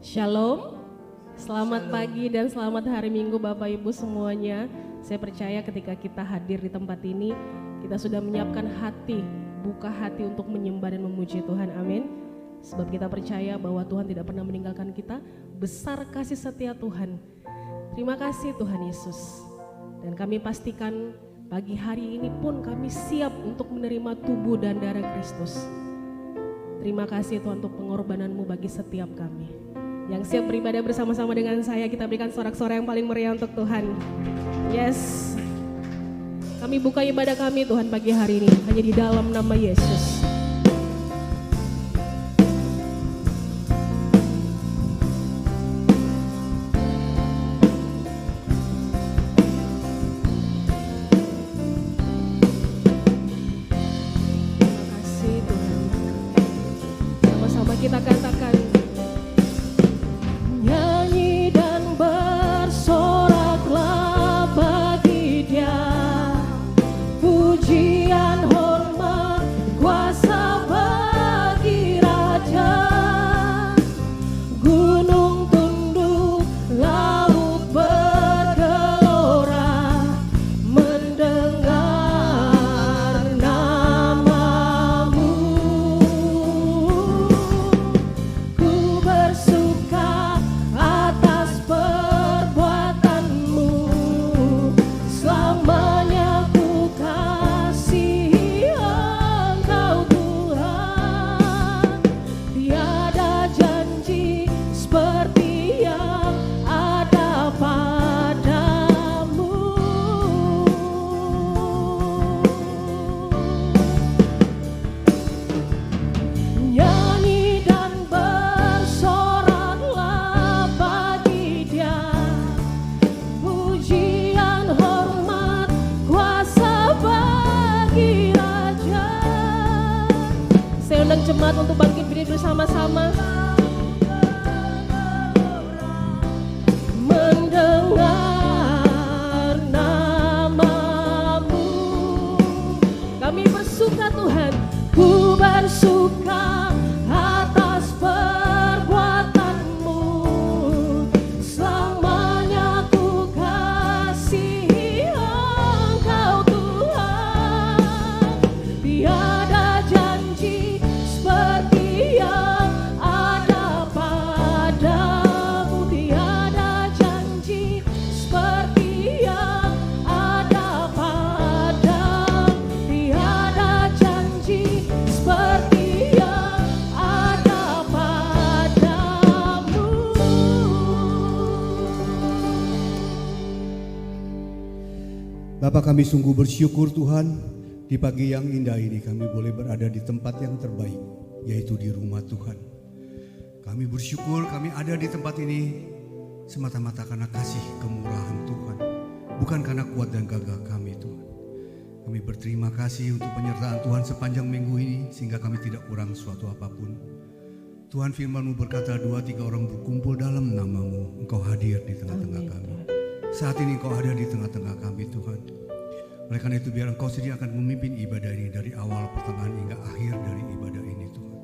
Shalom, selamat pagi dan selamat hari Minggu Bapak Ibu semuanya. Saya percaya ketika kita hadir di tempat ini, kita sudah menyiapkan hati, buka hati untuk menyembah dan memuji Tuhan, amin. Sebab kita percaya bahwa Tuhan tidak pernah meninggalkan kita, besar kasih setia Tuhan. Terima kasih Tuhan Yesus. Dan kami pastikan pagi hari ini pun kami siap untuk menerima tubuh dan darah Kristus. Terima kasih Tuhan untuk pengorbananmu bagi setiap kami. Yang siap beribadah bersama-sama dengan saya, kita berikan sorak-sorai yang paling meriah untuk Tuhan. Yes. Kami buka ibadah kami Tuhan pagi hari ini hanya di dalam nama Yesus. Terima kasih Tuhan. Sama-sama kita katakan. Jemaat untuk bangkit berdiri bersama-sama. Mendengar namamu, kami bersuka Tuhan, ku bersuka atas perbuatanmu, selamanya ku kasihi Engkau Tuhan, tiada janji seperti yang ada padamu, tiada janji seperti yang ada padamu, tiada janji seperti yang ada padamu. Bapa, kami sungguh bersyukur Tuhan, di pagi yang indah ini kami boleh berada di tempat yang terbaik, yaitu di rumah Tuhan. Kami bersyukur kami ada di tempat ini semata-mata karena kasih kemurahan Tuhan, bukan karena kuat dan gagah kami Tuhan. Kami berterima kasih untuk penyertaan Tuhan sepanjang minggu ini, sehingga kami tidak kurang suatu apapun. Tuhan, firman-Mu berkata, 2-3 orang berkumpul dalam nama-Mu, Engkau hadir di tengah-tengah kami. Saat ini Engkau ada di tengah-tengah kami Tuhan. Oleh karena itu biar Engkau sendiri akan memimpin ibadah ini dari awal, pertengahan hingga akhir dari ibadah ini Tuhan.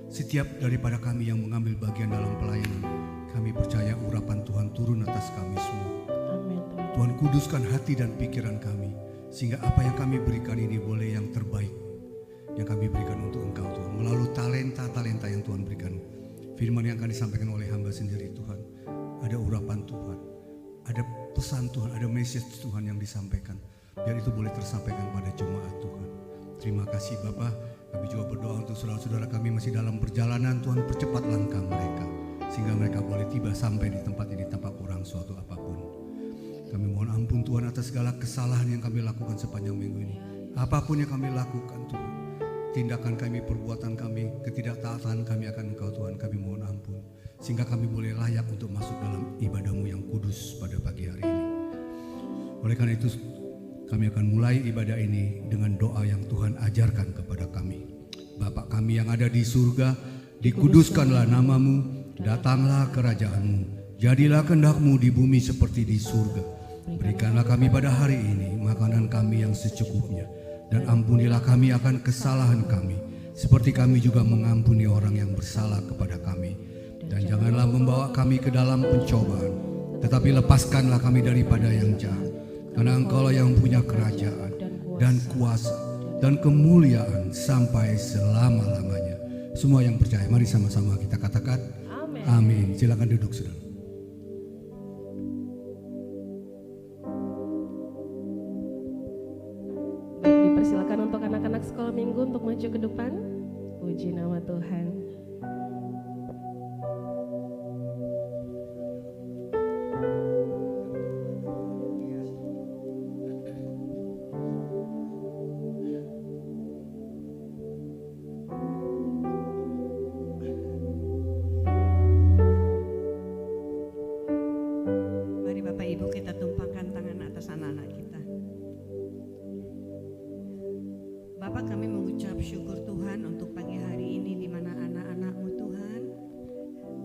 Setiap daripada kami yang mengambil bagian dalam pelayanan, kami percaya urapan Tuhan turun atas kami semua. Amin. Tuhan, kuduskan hati dan pikiran kami, sehingga apa yang kami berikan ini boleh yang terbaik yang kami berikan untuk Engkau Tuhan, melalui talenta-talenta yang Tuhan berikan. Firman yang akan disampaikan oleh hamba sendiri Tuhan, ada urapan Tuhan, ada pesan Tuhan, ada message Tuhan yang disampaikan. Biar itu boleh tersampaikan pada jemaat Tuhan. Terima kasih Bapa. Kami juga berdoa untuk saudara-saudara kami masih dalam perjalanan. Tuhan, percepat langkah mereka, sehingga mereka boleh tiba sampai di tempat ini tanpa kurang suatu apapun. Kami mohon ampun Tuhan atas segala kesalahan yang kami lakukan sepanjang minggu ini. Apapun yang kami lakukan Tuhan, tindakan kami, perbuatan kami, ketidaktaatan kami akan Engkau Tuhan, kami mohon ampun, sehingga kami boleh layak untuk masuk dalam ibadah-Mu yang kudus pada pagi hari ini. Oleh karena itu kami akan mulai ibadah ini dengan doa yang Tuhan ajarkan kepada kami. Bapa kami yang ada di surga, dikuduskanlah nama-Mu, datanglah kerajaan-Mu, jadilah kehendak-Mu di bumi seperti di surga. Berikanlah kami pada hari ini makanan kami yang secukupnya, dan ampunilah kami akan kesalahan kami, seperti kami juga mengampuni orang yang bersalah kepada kami. Dan janganlah membawa bawa kami ke dalam pencobaan, tetapi lepaskanlah kami daripada yang jahat. Karena Engkaulah yang punya kerajaan dan kuasa dan kemuliaan sampai selama-lamanya. Semua yang percaya, mari sama-sama kita katakan amin. Silakan duduk, saudara. Baik, dipersilakan untuk anak-anak sekolah minggu untuk maju ke depan. Puji nama Tuhan. Mari Bapak Ibu kita tumpahkan tangan atas anak-anak kita. Bapak, kami mengucap syukur Tuhan untuk pagi hari ini di mana anak-anak-Mu Tuhan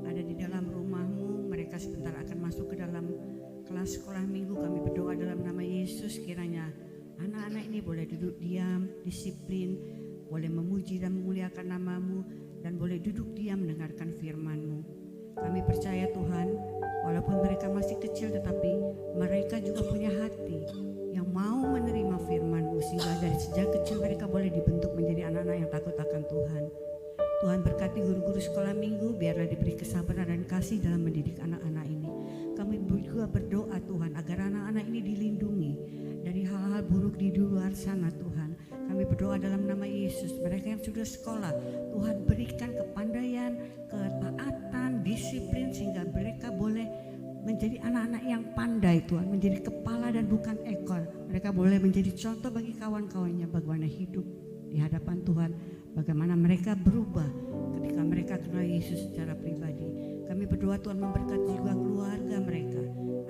ada di dalam rumah-Mu. Mereka sebentar akan masuk ke dalam kelas sekolah minggu. Kami berdoa dalam nama Yesus, kiranya anak-anak ini boleh duduk diam, disiplin, boleh memuji dan memuliakan nama-Mu, dan boleh duduk diam mendengarkan firman-Mu. Kami percaya Tuhan, walaupun mereka masih kecil tetapi mereka juga punya hati yang mau menerima firman-Mu, sehingga dari sejak kecil mereka boleh dibentuk menjadi anak-anak yang takut akan Tuhan. Tuhan berkati guru-guru sekolah minggu, biarlah diberi kesabaran dan kasih dalam mendidik anak-anak ini. Kami juga berdoa Tuhan agar anak-anak ini dilindungi dari hal-hal buruk di luar sana Tuhan. Kami berdoa dalam nama Yesus, mereka yang sudah sekolah, Tuhan berikan kepandaian, ketaatan, disiplin, sehingga mereka boleh menjadi anak-anak yang pandai Tuhan, menjadi kepala dan bukan ekor. Mereka boleh menjadi contoh bagi kawan-kawannya bagaimana hidup di hadapan Tuhan, bagaimana mereka berubah ketika mereka kenal Yesus secara pribadi. Kami berdoa Tuhan memberkati juga keluarga mereka,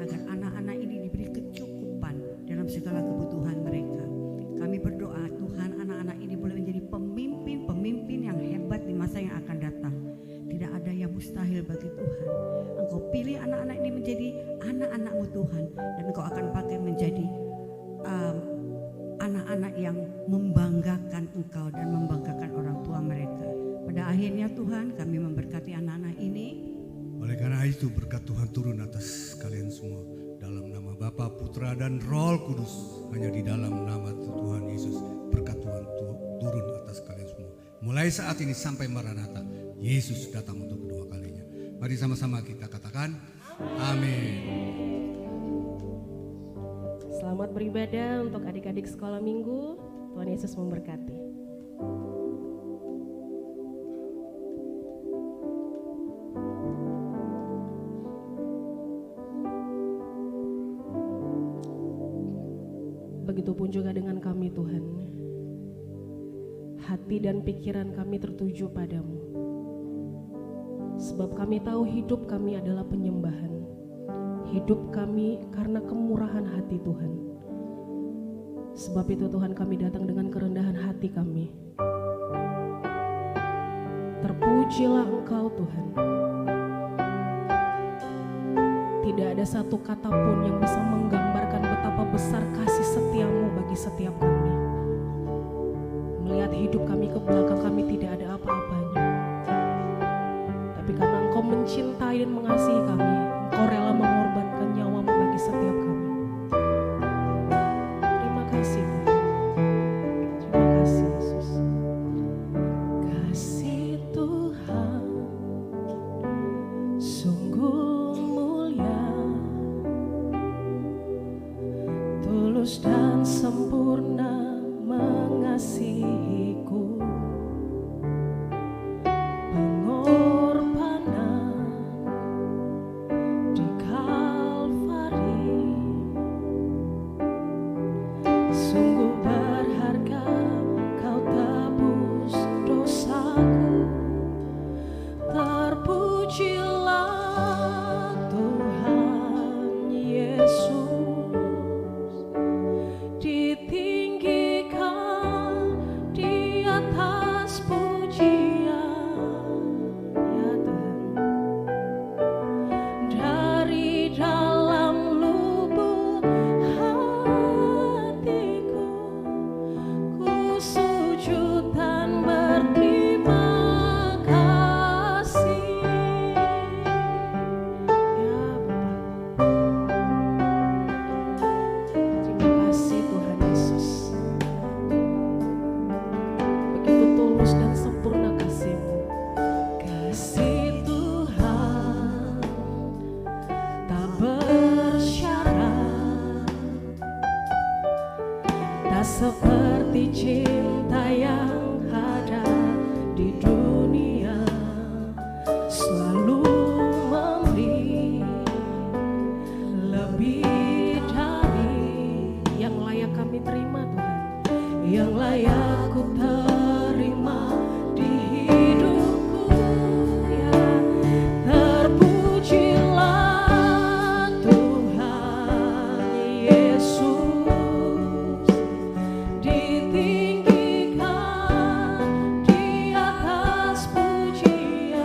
agar anak-anak ini diberi kecukupan dalam segala kebutuhan mereka. Kami berdoa Tuhan, anak-anak ini boleh menjadi pemimpin-pemimpin yang hebat di masa yang akan datang. Tidak ada yang mustahil bagi Tuhan. Engkau pilih anak-anak ini menjadi anak-anak-Mu Tuhan, dan Engkau akan pakai menjadi anak-anak yang membanggakan Engkau dan membanggakan orang tua mereka. Pada akhirnya Tuhan, kami memberkati anak-anak ini. Oleh karena itu berkat Tuhan turun atas kalian semua dalam nama Bapa, Putra dan Roh Kudus. Hanya di dalam nama Tuhan Yesus berkat Tuhan turun atas kalian semua. Mulai saat ini sampai Maranatha, Yesus datang untuk kedua kalinya. Mari sama-sama kita katakan amin. Selamat beribadah untuk adik-adik sekolah minggu. Tuhan Yesus memberkati. Begitupun juga dengan kami Tuhan. Hati dan pikiran kami tertuju padamu. Sebab kami tahu hidup kami adalah penyembahan. Hidup kami karena kemurahan hati Tuhan. Sebab itu Tuhan, kami datang dengan kerendahan hati kami. Terpujilah Engkau Tuhan. Tidak ada satu kata pun yang bisa menggambarkan betapa besar kasih setiamu bagi setiap kami. Melihat hidup kami ke belakang, kami tidak ada apa-apanya. Tapi karena Engkau mencintai dan mengasihi kami, Engkau rela mengorbankan nyawamu bagi setiap kami. Terima kasih Tuhan. Terima kasih Yesus. Kasih Tuhan sungguh mulia, tulus dan sempurna mengasihiku. Pengorbanan di selalu memberi lebih dari yang layak kami terima Tuhan, yang layak ku terima di hidupku ya. Terpujilah Tuhan Yesus, ditinggikan di atas pujian.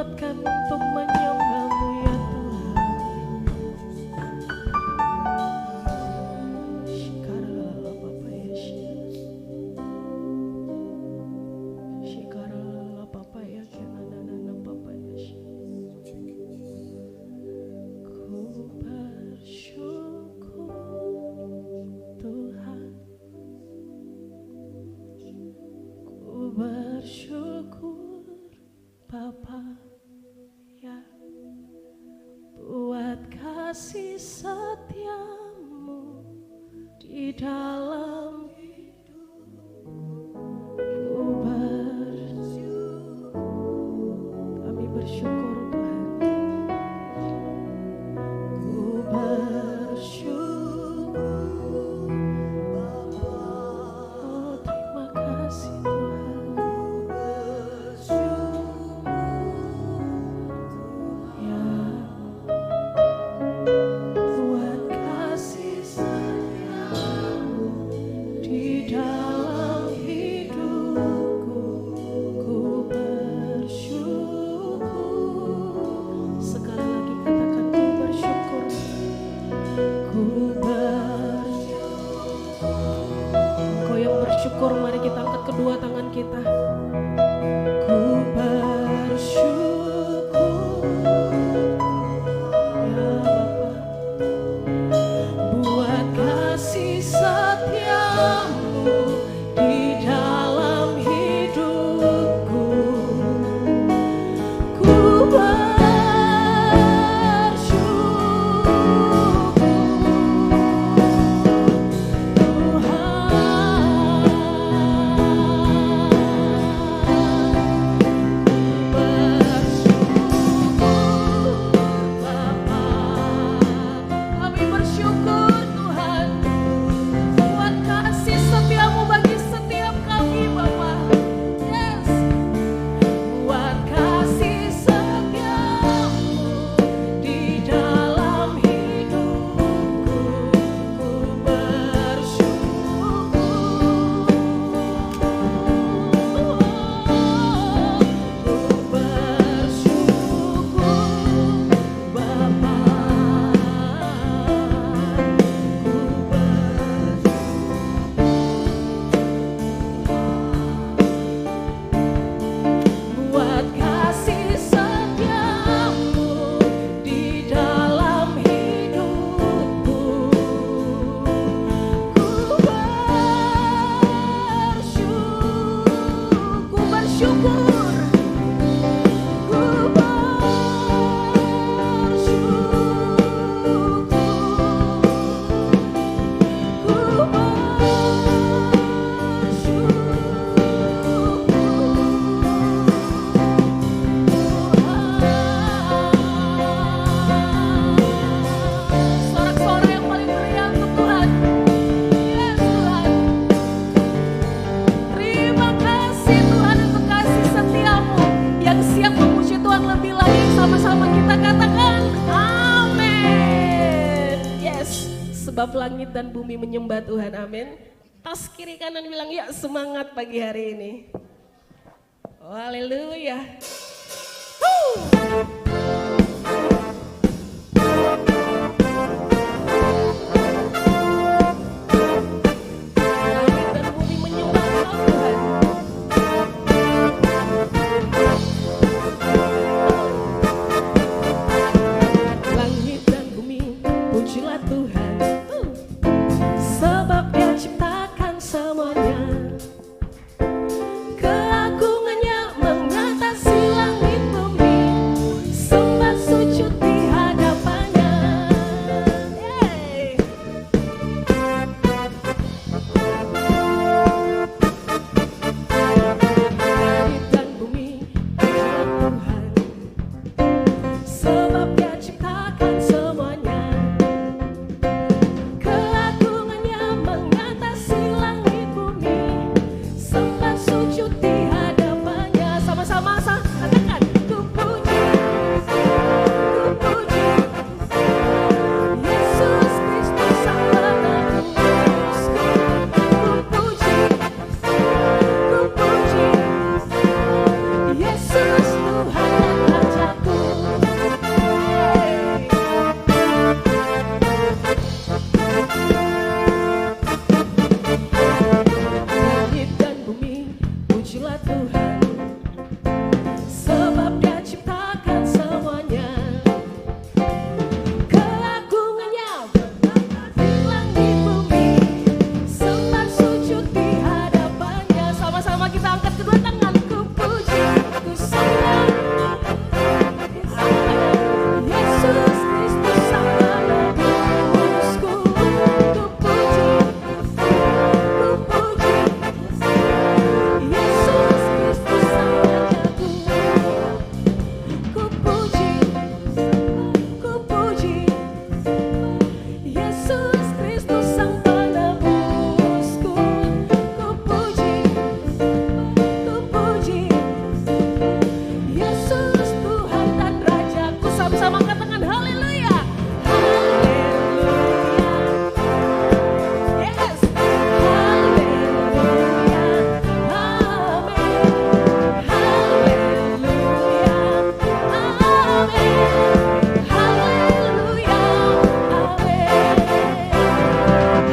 kuatkan untuk menyembah-Mu ya Tuhan. Shikarala Bapa Yesus. Shikarala Bapa ya Kenanana Bapa Yesus. Ku bersyukur Tuhan. Ku bersyukur Bapa ya, buat kasih setiamu di dalam hidupku. Kami bersyukur Tuhan. Ku bersyukur Bapa. Oh terima kasih Tuhan. Ya, buat kasih setiamu di dalam hidupku, ku bersyukur. Sekali lagi katakan ku bersyukur. Ku bersyukur. Engkau yang bersyukur, mari kita angkat kedua tangan kita. Ku bersyukur ya Bapa, buat kasih setiamu di dalam hidupku. Ku bersyukur Kami bersyukur Tuhan, buat kasih setiamu bagi setiap kami Bapa. Yes, buat kasih setiamu di dalam hidupku, ku bersyukur. Ku bersyukur Bapa. Buat kasih setiamu di dalam hidupku, ku bersyukur. Ku bersyukur. Ku sorak-sorai yang paling meriah untuk Tuhan. Yes Tuhan. Terima kasih Tuhan untuk kasih setiamu yang siap memuji Tuhan lebih lagi. Sama-sama kita katakan amin. Yes, sebab langit dan bumi menyembah Tuhan, amin. Tas kiri kanan bilang ya semangat pagi hari ini. Oh, haleluya. Langit dan bumi menyembah Tuhan. Langit dan bumi pujilah Tuhan, sebab Dia ciptakan semuanya. Keagungannya mengatasi Tuhan, sebab Dia ciptakan semuanya. Keagungannya berbatas di langit bumi, sembah sujud di hadapannya. Sama-sama kita angkat kedua tangan, ku puji, ku sembah Yesus Kristus Sang Penebusku. Ku puji Yesus Kristus Sang Rajaku. Ku puji Yesus Kristus Sang Penebusku. Ku puji Yesus Tuhan dan Rajaku. Sama-sama angkat tangan, haleluya, haleluya, yes, haleluya, amin, haleluya, amin, haleluya, amin,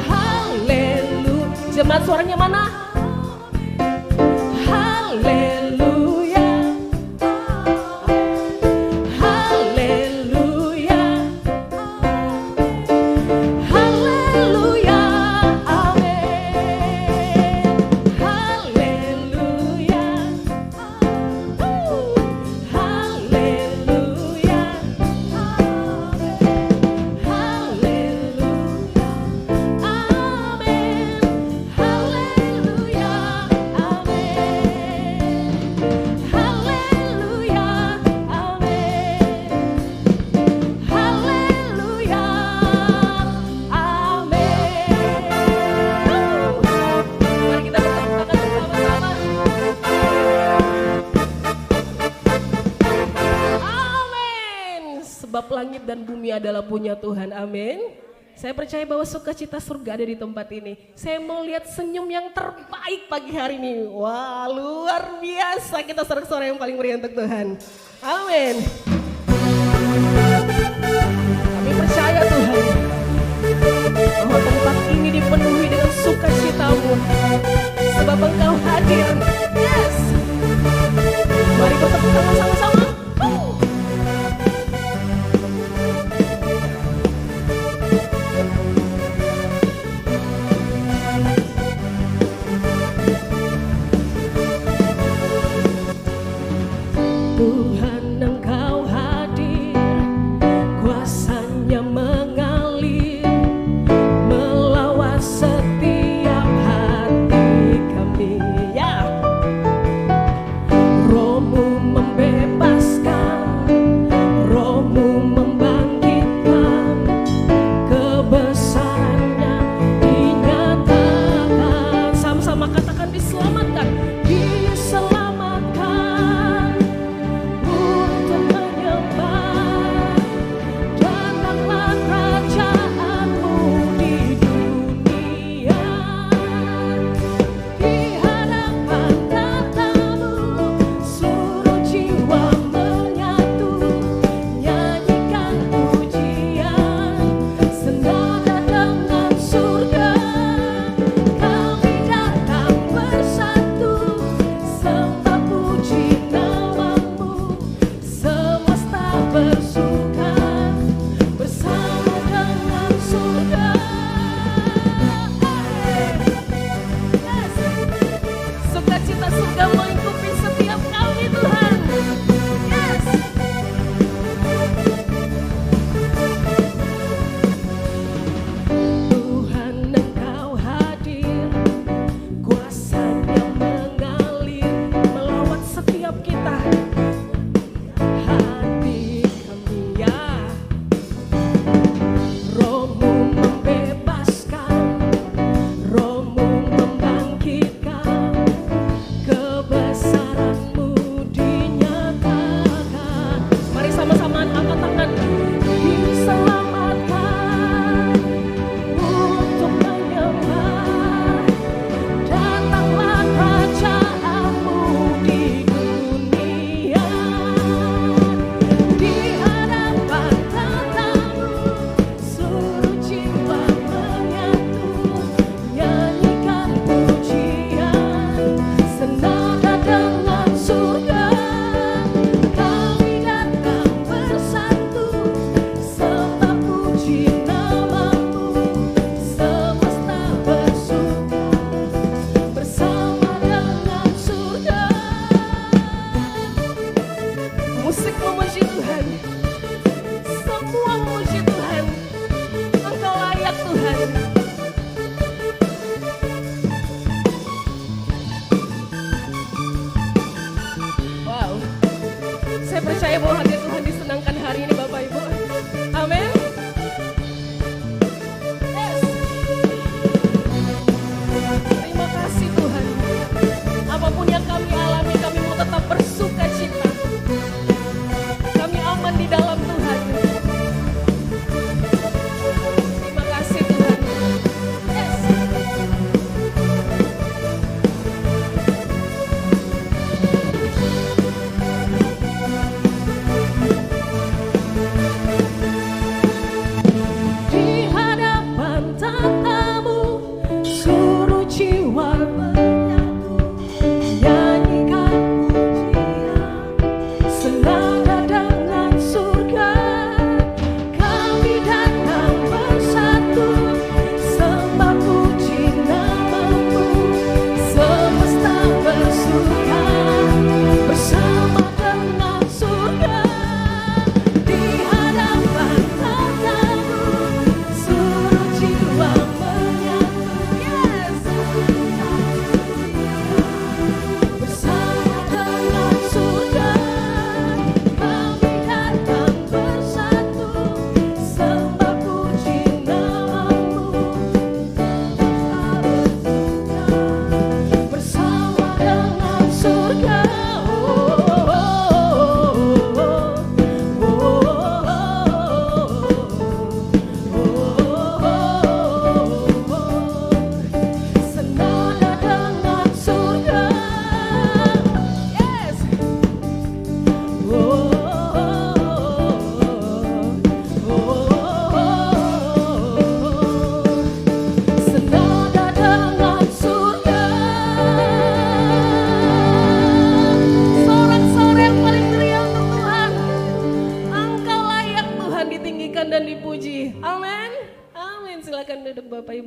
haleluya. Jemaat suaranya mana? Haleluya, haleluya, haleluya, amin, haleluya, haleluya, sebab langit dan bumi adalah punya Tuhan, amin. Saya percaya bahwa sukacita surga ada di tempat ini. Saya mau lihat senyum yang terbaik pagi hari ini. Wah, luar biasa. Kita sorak-sorai yang paling meriah untuk Tuhan, amin. Kami percaya Tuhan bahwa tempat ini dipenuhi dengan sukacitamu, sebab Engkau hadir. Yes, mari bertepuk tangan sama-sama. Tuhan, Engkau hadir, kuasanya mengalir, melawat setiap hati kami. Ya,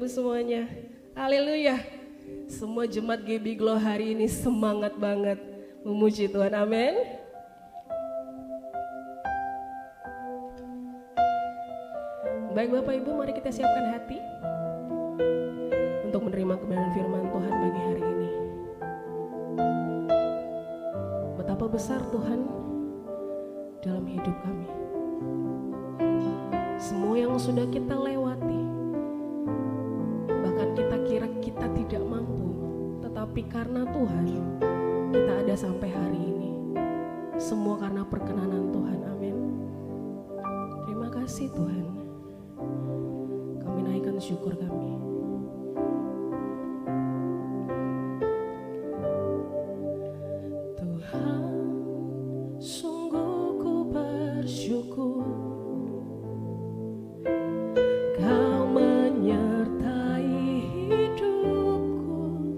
Ibu semuanya. Haleluya. Semua jemaat GB Glow hari ini semangat banget memuji Tuhan. Amin. Baik Bapak Ibu, mari kita siapkan hati untuk menerima kebenaran firman Tuhan bagi hari ini. Betapa besar Tuhan dalam hidup kami. Semua yang sudah kita lewati, bahkan kita kira kita tidak mampu, tetapi karena Tuhan kita ada sampai hari ini. Semua karena perkenanan Tuhan. Amin. Terima kasih Tuhan. Kami naikkan syukur kami. Tuhan, sungguh ku bersyukur Kau menyertai hidupku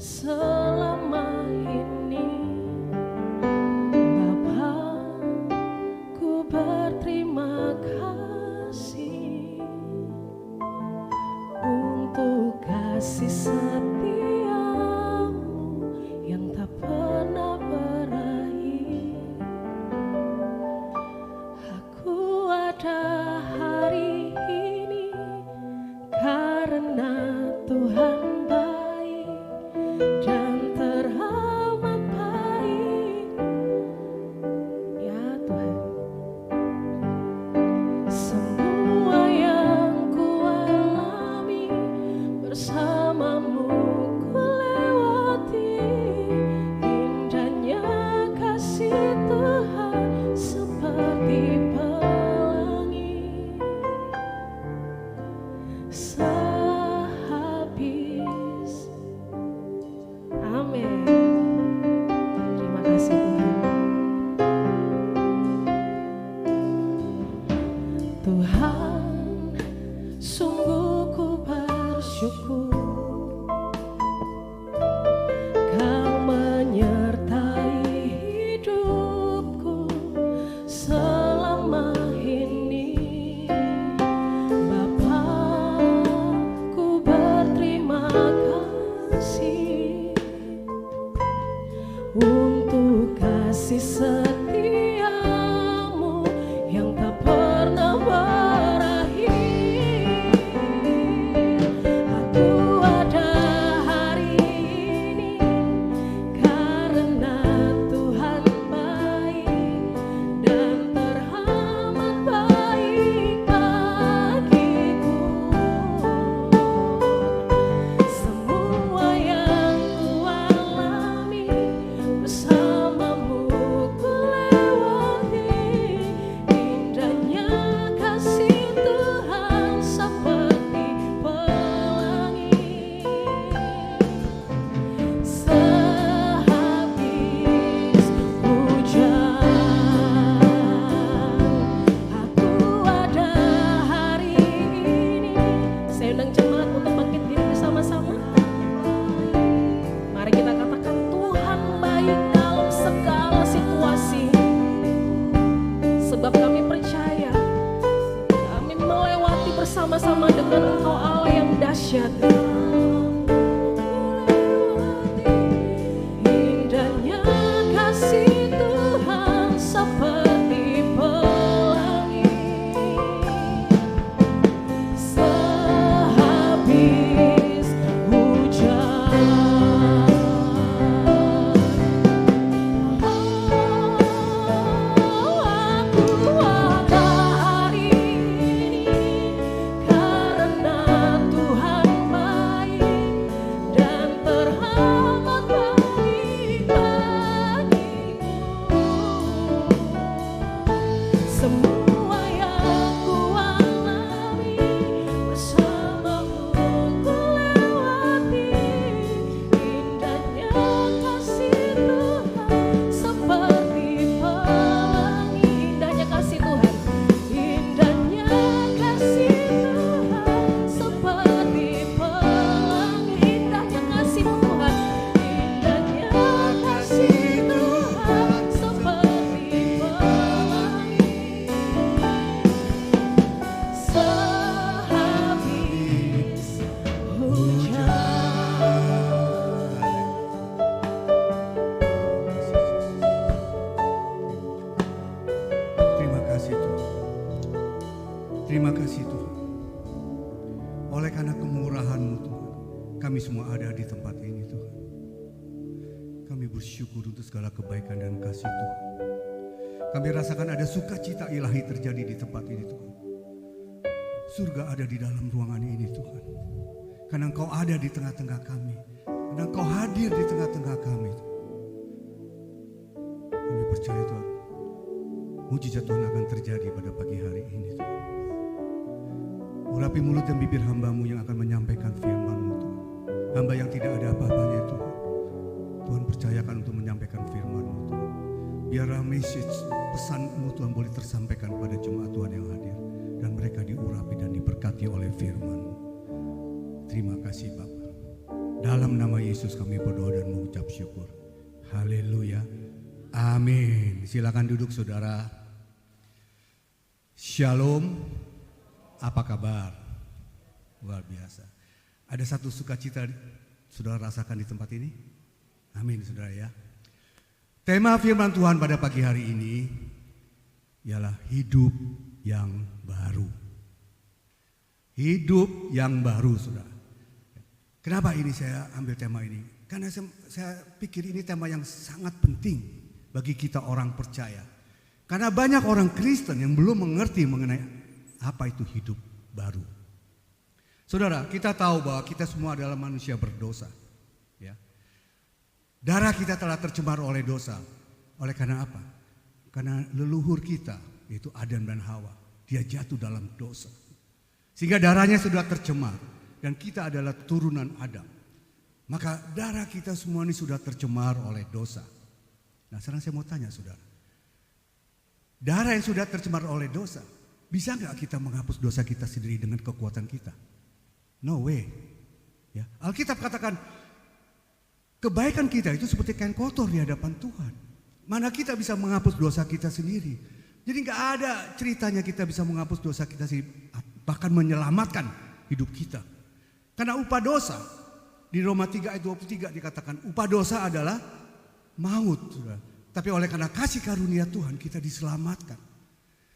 selama ini. Bapa, ku berterima kasih untuk kasih setiamu yang tak pernah berakhir. Aku ada hari ini karena Tuhan baik dan teramat baik. Ya Tuhan, semua yang ku alami bersamamu ku lewati. Indahnya kasih Tuhan seperti pelangi sehabis. Amin. Terima kasih Tuhan. Tuhan, sungguh ku bersyukur Kau menyertai hidupku selama ini. Bapa, ku berterima kasih untuk kasih setiamu yang tak pernah berakhir. Aku ada hari ini karena Tuhan baik dan teramat baik bagiku. Semua yang ku alami bersamamu ku lewati. Indahnya kasih Tuhan seperti pelangi sehabis hujan. Aku ada hari ini. Saya undang jemaat untuk bangkit diri bersama-sama. Mari kita katakan Tuhan baik dalam segala situasi. Sebab kami percaya kami melewati bersama-sama dengan Engkau Allah yang dahsyat. Indahnya kasih Tuhan seperti pelangi sehabis hujan. Aku ada hari ini karena Tuhan baik dan teramat baik bagiku. untuk segala kebaikan dan kasih Tuhan. Kami rasakan ada sukacita ilahi terjadi di tempat ini Tuhan. Surga ada di dalam ruangan ini Tuhan. Karena Engkau ada di tengah-tengah kami. Karena Engkau hadir di tengah-tengah kami. Kami percaya Tuhan, mujizat Tuhan akan terjadi pada pagi hari ini Tuhan. Urapi mulut dan bibir hamba-Mu yang akan menyampaikan firman-Mu Tuhan. Hamba yang tidak ada apa-apanya Tuhan. Tuhan percayakan untuk menyampaikan firman-Mu Tuhan. Biarlah message, pesan-Mu Tuhan boleh tersampaikan pada jemaat Tuhan yang hadir. Dan mereka diurapi dan diberkati oleh firman-Mu. Terima kasih Bapa. Dalam nama Yesus kami berdoa dan mengucap syukur. Haleluya. Amin. Silakan duduk saudara. Shalom. Apa kabar? Luar biasa. Ada satu sukacita saudara rasakan di tempat ini? Amin saudara ya. Tema firman Tuhan pada pagi hari ini ialah hidup yang baru. Hidup yang baru saudara. Kenapa ini saya ambil tema ini? Karena saya pikir ini tema yang sangat penting bagi kita orang percaya. Karena banyak orang Kristen yang belum mengerti mengenai apa itu hidup baru. Saudara, kita tahu bahwa kita semua adalah manusia berdosa. Ya. Darah kita telah tercemar oleh dosa. Oleh karena apa? Karena leluhur kita, yaitu Adam dan Hawa, dia jatuh dalam dosa. Sehingga darahnya sudah tercemar. Dan kita adalah turunan Adam. Maka darah kita semua ini sudah tercemar oleh dosa. Nah sekarang saya mau tanya saudara. Darah yang sudah tercemar oleh dosa, bisa nggak kita menghapus dosa kita sendiri dengan kekuatan kita? No way. Ya. Alkitab katakan kebaikan kita itu seperti kain kotor di hadapan Tuhan. Mana kita bisa menghapus dosa kita sendiri? Jadi nggak ada ceritanya kita bisa menghapus dosa kita sendiri, bahkan menyelamatkan hidup kita. Karena upah dosa di Roma 3 ayat 23 dikatakan upah dosa adalah maut. Saudara. Tapi oleh karena kasih karunia Tuhan kita diselamatkan.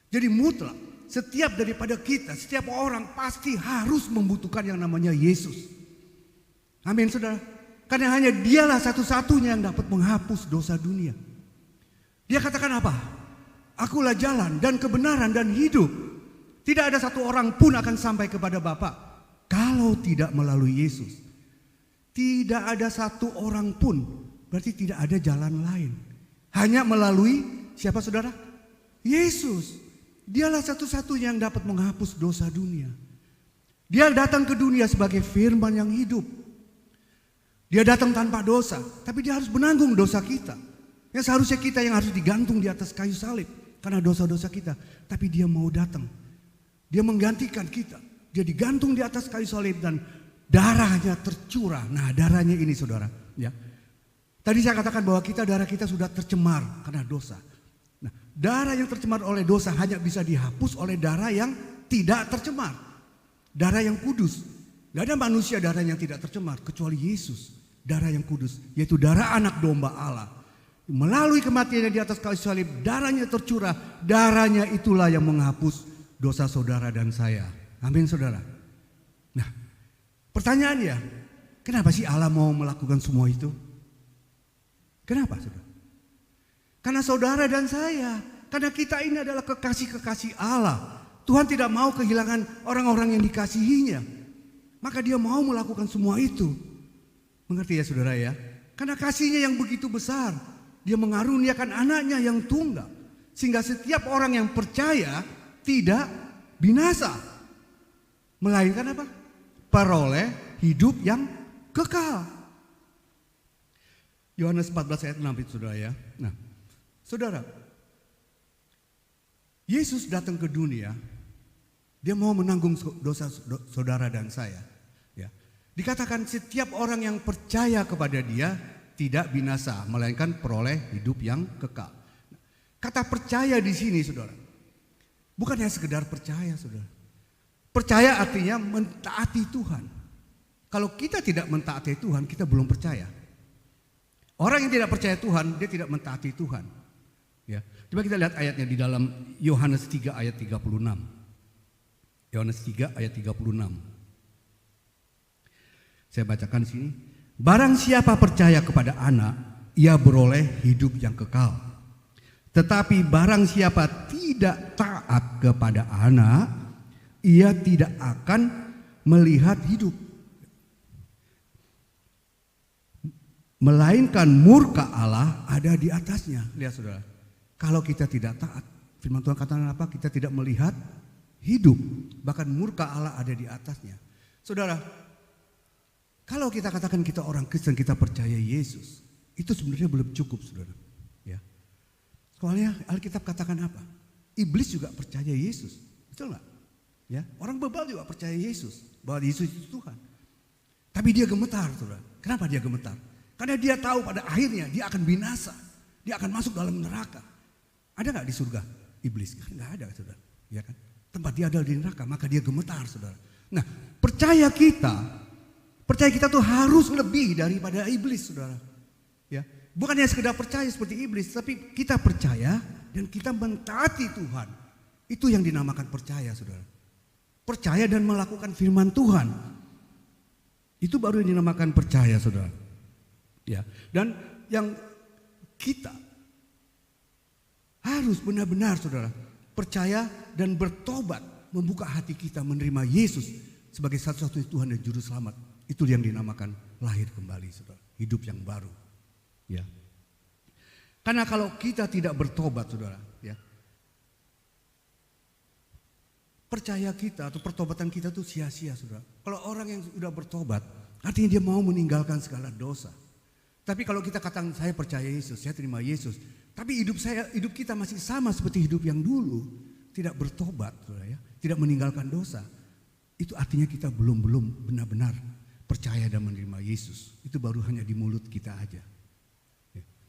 Jadi mutlak setiap daripada kita, setiap orang pasti harus membutuhkan yang namanya Yesus. Amin saudara. Karena hanya dialah satu-satunya yang dapat menghapus dosa dunia. Dia katakan apa? Akulah jalan dan kebenaran dan hidup. Tidak ada satu orang pun akan sampai kepada Bapa kalau tidak melalui Yesus. Tidak ada satu orang pun, berarti tidak ada jalan lain. Hanya melalui siapa saudara? Yesus. Dialah satu-satunya yang dapat menghapus dosa dunia. Dia datang ke dunia sebagai firman yang hidup. Dia datang tanpa dosa, tapi dia harus menanggung dosa kita. Yang seharusnya kita yang harus digantung di atas kayu salib karena dosa-dosa kita. Tapi dia mau datang. Dia menggantikan kita. Dia digantung di atas kayu salib dan darahnya tercurah. Nah darahnya ini saudara. Ya. Tadi saya katakan bahwa darah kita sudah tercemar karena dosa. Nah darah yang tercemar oleh dosa hanya bisa dihapus oleh darah yang tidak tercemar. Darah yang kudus. Gak ada manusia darah yang tidak tercemar kecuali Yesus. Darah yang kudus yaitu darah anak domba Allah. Melalui kematiannya di atas kayu salib darahnya tercurah. Darahnya itulah yang menghapus dosa saudara dan saya. Amin saudara. Nah pertanyaannya, kenapa sih Allah mau melakukan semua itu? Kenapa saudara? Karena saudara dan saya. Karena kita ini adalah kekasih-kekasih Allah. Tuhan tidak mau kehilangan orang-orang yang dikasihinya. Maka dia mau melakukan semua itu. Mengerti ya saudara ya? Karena kasihnya yang begitu besar. Dia mengaruniakan anaknya yang tunggal. Sehingga setiap orang yang percaya tidak binasa. Melainkan apa? Peroleh hidup yang kekal. Yohanes 14 ayat 6 itu saudara ya. Nah, saudara, Yesus datang ke dunia, dia mau menanggung dosa saudara dan saya. Ya. Dikatakan setiap orang yang percaya kepada dia tidak binasa, melainkan peroleh hidup yang kekal. Kata percaya di sini saudara, bukan hanya sekedar percaya saudara. Percaya artinya mentaati Tuhan. Kalau kita tidak mentaati Tuhan, kita belum percaya. Orang yang tidak percaya Tuhan, dia tidak mentaati Tuhan. Ya. Coba kita lihat ayatnya di dalam Yohanes 3 ayat 36. Yohanes 3 ayat 36. Saya bacakan sini. Barang siapa percaya kepada anak, ia beroleh hidup yang kekal. Tetapi barang siapa tidak taat kepada anak, ia tidak akan melihat hidup, melainkan murka Allah ada di atasnya. Lihat saudara, kalau kita tidak taat, firman Tuhan katakan apa? Kita tidak melihat hidup, bahkan murka Allah ada di atasnya. Saudara, kalau kita katakan kita orang Kristen, kita percaya Yesus, itu sebenarnya belum cukup, saudara. Ya, soalnya Alkitab katakan apa? Iblis juga percaya Yesus, betul nggak? Ya, orang bebal juga percaya Yesus, bahwa Yesus itu Tuhan. Tapi dia gemetar, saudara. Kenapa dia gemetar? Karena dia tahu pada akhirnya dia akan binasa, dia akan masuk dalam neraka. Ada nggak di surga iblis? Nggak ada, saudara. Ya kan? Tempat dia ada di neraka, maka dia gemetar, saudara. Nah, percaya kita tuh harus lebih daripada iblis, saudara. Ya, bukan hanya sekedar percaya seperti iblis, tapi kita percaya dan kita mentaati Tuhan. Itu yang dinamakan percaya, saudara. Percaya dan melakukan firman Tuhan. Itu baru yang dinamakan percaya, saudara. Ya, dan yang kita harus benar-benar, saudara, percaya dan bertobat, membuka hati kita menerima Yesus sebagai satu-satunya Tuhan dan Juru Selamat. Itu yang dinamakan lahir kembali, saudara, hidup yang baru. Ya, karena kalau kita tidak bertobat, saudara, ya, percaya kita atau pertobatan kita itu sia-sia, saudara. Kalau orang yang sudah bertobat, artinya dia mau meninggalkan segala dosa. Tapi kalau kita katakan saya percaya Yesus, saya terima Yesus, tapi hidup kita masih sama seperti hidup yang dulu, tidak bertobat, saudara, ya, tidak meninggalkan dosa. Itu artinya kita belum benar-benar percaya dan menerima Yesus. Itu baru hanya di mulut kita aja.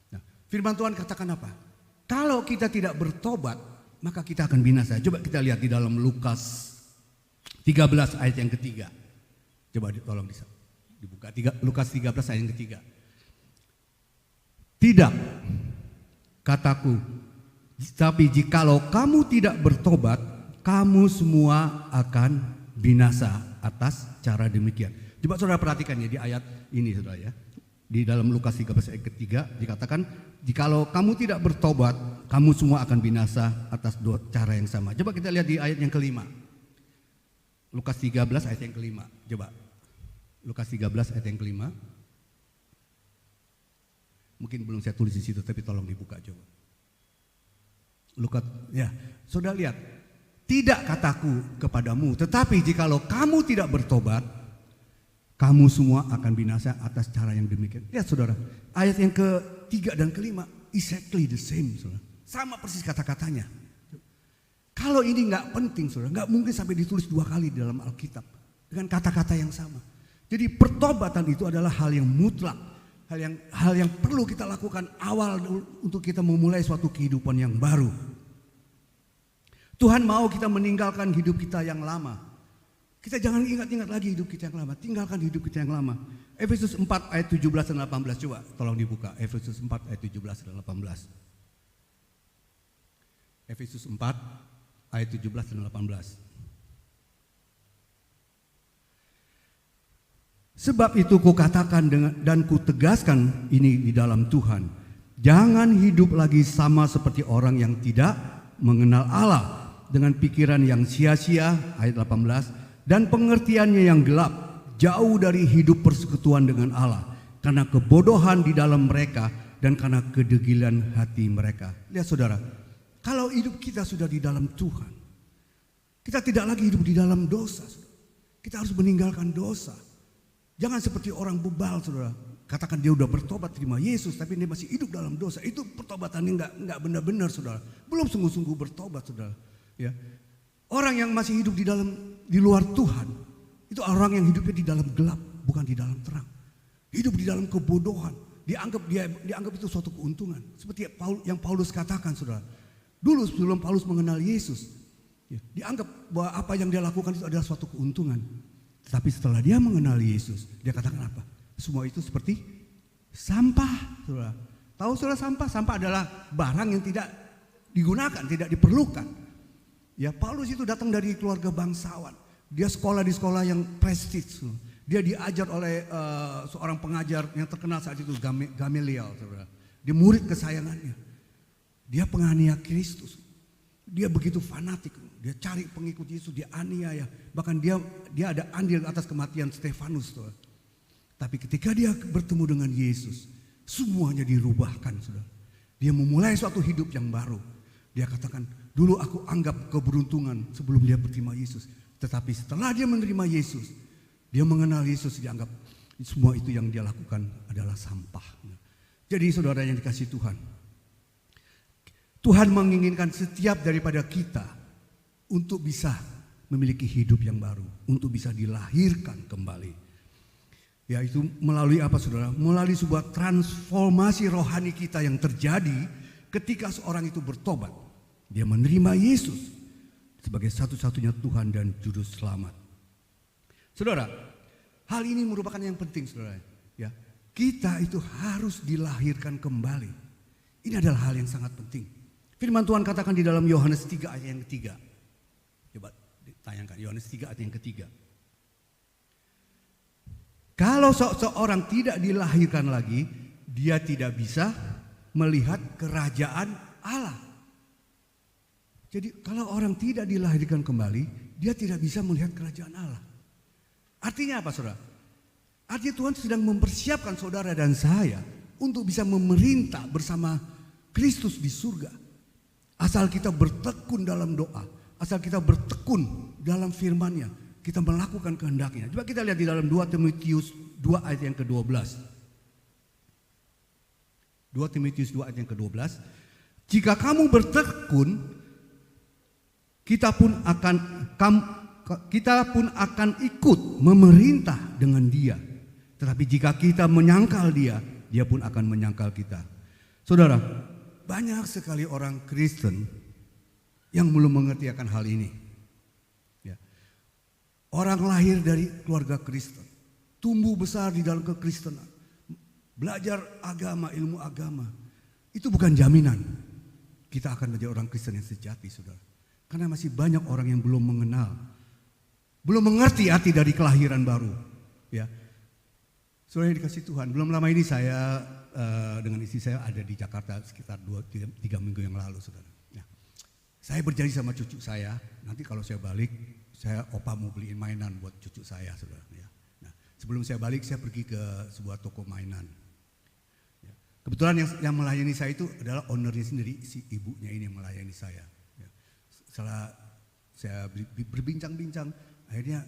Nah, firman Tuhan katakan apa? Kalau kita tidak bertobat, maka kita akan binasa. Coba kita lihat di dalam Lukas 13 ayat yang ketiga. Coba tolong dibuka. Lukas 13 ayat yang ketiga. Tidak, kataku, tapi jikalau kamu tidak bertobat, kamu semua akan binasa atas cara demikian. Coba saudara perhatikan ya di ayat ini, saudara, ya. Di dalam Lukas 13 ayat ketiga dikatakan, jikalau kamu tidak bertobat, kamu semua akan binasa atas cara yang sama. Coba kita lihat di ayat yang kelima. Lukas 13 ayat yang kelima. Coba. Lukas 13 ayat yang kelima. Mungkin belum saya tulis di situ, tapi tolong dibuka coba. Lukas, ya, saudara lihat. Tidak kataku kepadamu, tetapi jikalau kamu tidak bertobat, kamu semua akan binasa atas cara yang demikian. Lihat saudara, ayat yang ketiga dan kelima exactly the same, saudara. Sama persis kata-katanya. Kalau ini nggak penting, saudara, nggak mungkin sampai ditulis 2 kali di dalam Alkitab dengan kata-kata yang sama. Jadi pertobatan itu adalah hal yang mutlak, hal yang perlu kita lakukan awal untuk kita memulai suatu kehidupan yang baru. Tuhan mau kita meninggalkan hidup kita yang lama. Kita jangan ingat-ingat lagi hidup kita yang lama. Tinggalkan hidup kita yang lama. Efesus 4 ayat 17 dan 18. Coba tolong dibuka. Efesus 4 ayat 17 dan 18. Efesus 4 ayat 17 dan 18. Sebab itu kukatakan dan kutegaskan ini di dalam Tuhan. Jangan hidup lagi sama seperti orang yang tidak mengenal Allah. Dengan pikiran yang sia-sia, ayat 18, dan pengertiannya yang gelap, jauh dari hidup persekutuan dengan Allah, karena kebodohan di dalam mereka dan karena kedegilan hati mereka. Lihat saudara, kalau hidup kita sudah di dalam Tuhan, kita tidak lagi hidup di dalam dosa. Kita harus meninggalkan dosa. Jangan seperti orang bebal, saudara. Katakan dia udah bertobat terima Yesus, tapi dia masih hidup dalam dosa. Itu pertobatannya enggak benar-benar, saudara. Belum sungguh-sungguh bertobat, saudara. Ya. Orang yang masih hidup di luar Tuhan, itu orang yang hidupnya di dalam gelap, bukan di dalam terang. Hidup di dalam kebodohan, dianggap itu suatu keuntungan. Seperti yang Paulus katakan, saudara. Dulu sebelum Paulus mengenal Yesus, ya, dianggap bahwa apa yang dia lakukan itu adalah suatu keuntungan. Tetapi setelah dia mengenal Yesus, dia katakan apa? Semua itu seperti sampah, saudara. Tahu saudara sampah? Sampah adalah barang yang tidak digunakan, tidak diperlukan. Ya, Paulus itu datang dari keluarga bangsawan. Dia sekolah di sekolah yang prestis. Dia diajar oleh seorang pengajar yang terkenal saat itu, Gamaliel, saudara. Dia murid kesayangannya. Dia penganiaya Kristus. Dia begitu fanatik. Dia cari pengikut Yesus, dia aniaya. Bahkan dia ada andil atas kematian Stefanus. Tapi ketika dia bertemu dengan Yesus, semuanya dirubahkan, saudara. Dia memulai suatu hidup yang baru. Dia katakan, dulu aku anggap keberuntungan sebelum dia berterima Yesus. Tetapi setelah dia menerima Yesus, dia mengenal Yesus, dia anggap semua itu yang dia lakukan adalah sampah. Jadi saudara yang dikasihi Tuhan, Tuhan menginginkan setiap daripada kita untuk bisa memiliki hidup yang baru, untuk bisa dilahirkan kembali. Yaitu melalui apa saudara? Melalui sebuah transformasi rohani kita yang terjadi ketika seorang itu bertobat. Dia menerima Yesus sebagai satu-satunya Tuhan dan Juru Selamat. Saudara, hal ini merupakan yang penting saudara. Ya, kita itu harus dilahirkan kembali. Ini adalah hal yang sangat penting. Firman Tuhan katakan di dalam Yohanes 3 ayat yang ketiga. Coba ditayangkan Yohanes 3 ayat yang ketiga. Kalau seorang tidak dilahirkan lagi, dia tidak bisa melihat kerajaan Allah. Jadi kalau orang tidak dilahirkan kembali, dia tidak bisa melihat kerajaan Allah. Artinya apa saudara? Artinya Tuhan sedang mempersiapkan saudara dan saya untuk bisa memerintah bersama Kristus di surga. Asal kita bertekun dalam doa, asal kita bertekun dalam firman-Nya, kita melakukan kehendak-Nya. Coba kita lihat di dalam 2 Timotius 2 ayat yang ke-12. 2 Timotius 2 ayat yang ke-12. Jika kamu bertekun, kita pun akan ikut memerintah dengan Dia. Tetapi jika kita menyangkal Dia, Dia pun akan menyangkal kita. Saudara, banyak sekali orang Kristen yang belum mengerti akan hal ini. Ya. Orang lahir dari keluarga Kristen, tumbuh besar di dalam kekristenan, belajar agama, ilmu agama, itu bukan jaminan kita akan menjadi orang Kristen yang sejati, saudara. Karena masih banyak orang yang belum mengenal, belum mengerti arti dari kelahiran baru. Ya, saudara yang dikasihi Tuhan, belum lama ini saya dengan istri saya ada di Jakarta sekitar 2-3 minggu yang lalu, saudara. Nah, saya berjanji sama cucu saya, nanti kalau saya balik, opa mau beliin mainan buat cucu saya, saudara. Ya. Nah, sebelum saya balik, saya pergi ke sebuah toko mainan. Ya. Kebetulan yang melayani saya itu adalah ownernya sendiri, si ibunya ini yang melayani saya. Ya. Setelah saya berbincang-bincang, akhirnya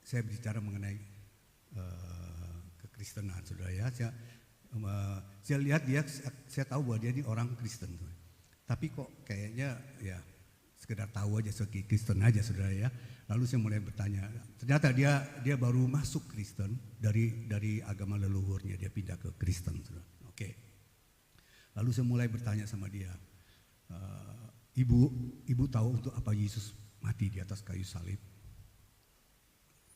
saya bicara mengenai kekristenan, saudara ya. Saya lihat saya tahu bahwa dia ini orang Kristen, tapi kok kayaknya ya sekedar tahu aja sebagai Kristen aja, saudara ya. Lalu saya mulai bertanya, ternyata dia baru masuk Kristen dari agama leluhurnya, dia pindah ke Kristen, saudara. Oke. Lalu saya mulai bertanya sama dia, ibu tahu untuk apa Yesus mati di atas kayu salib?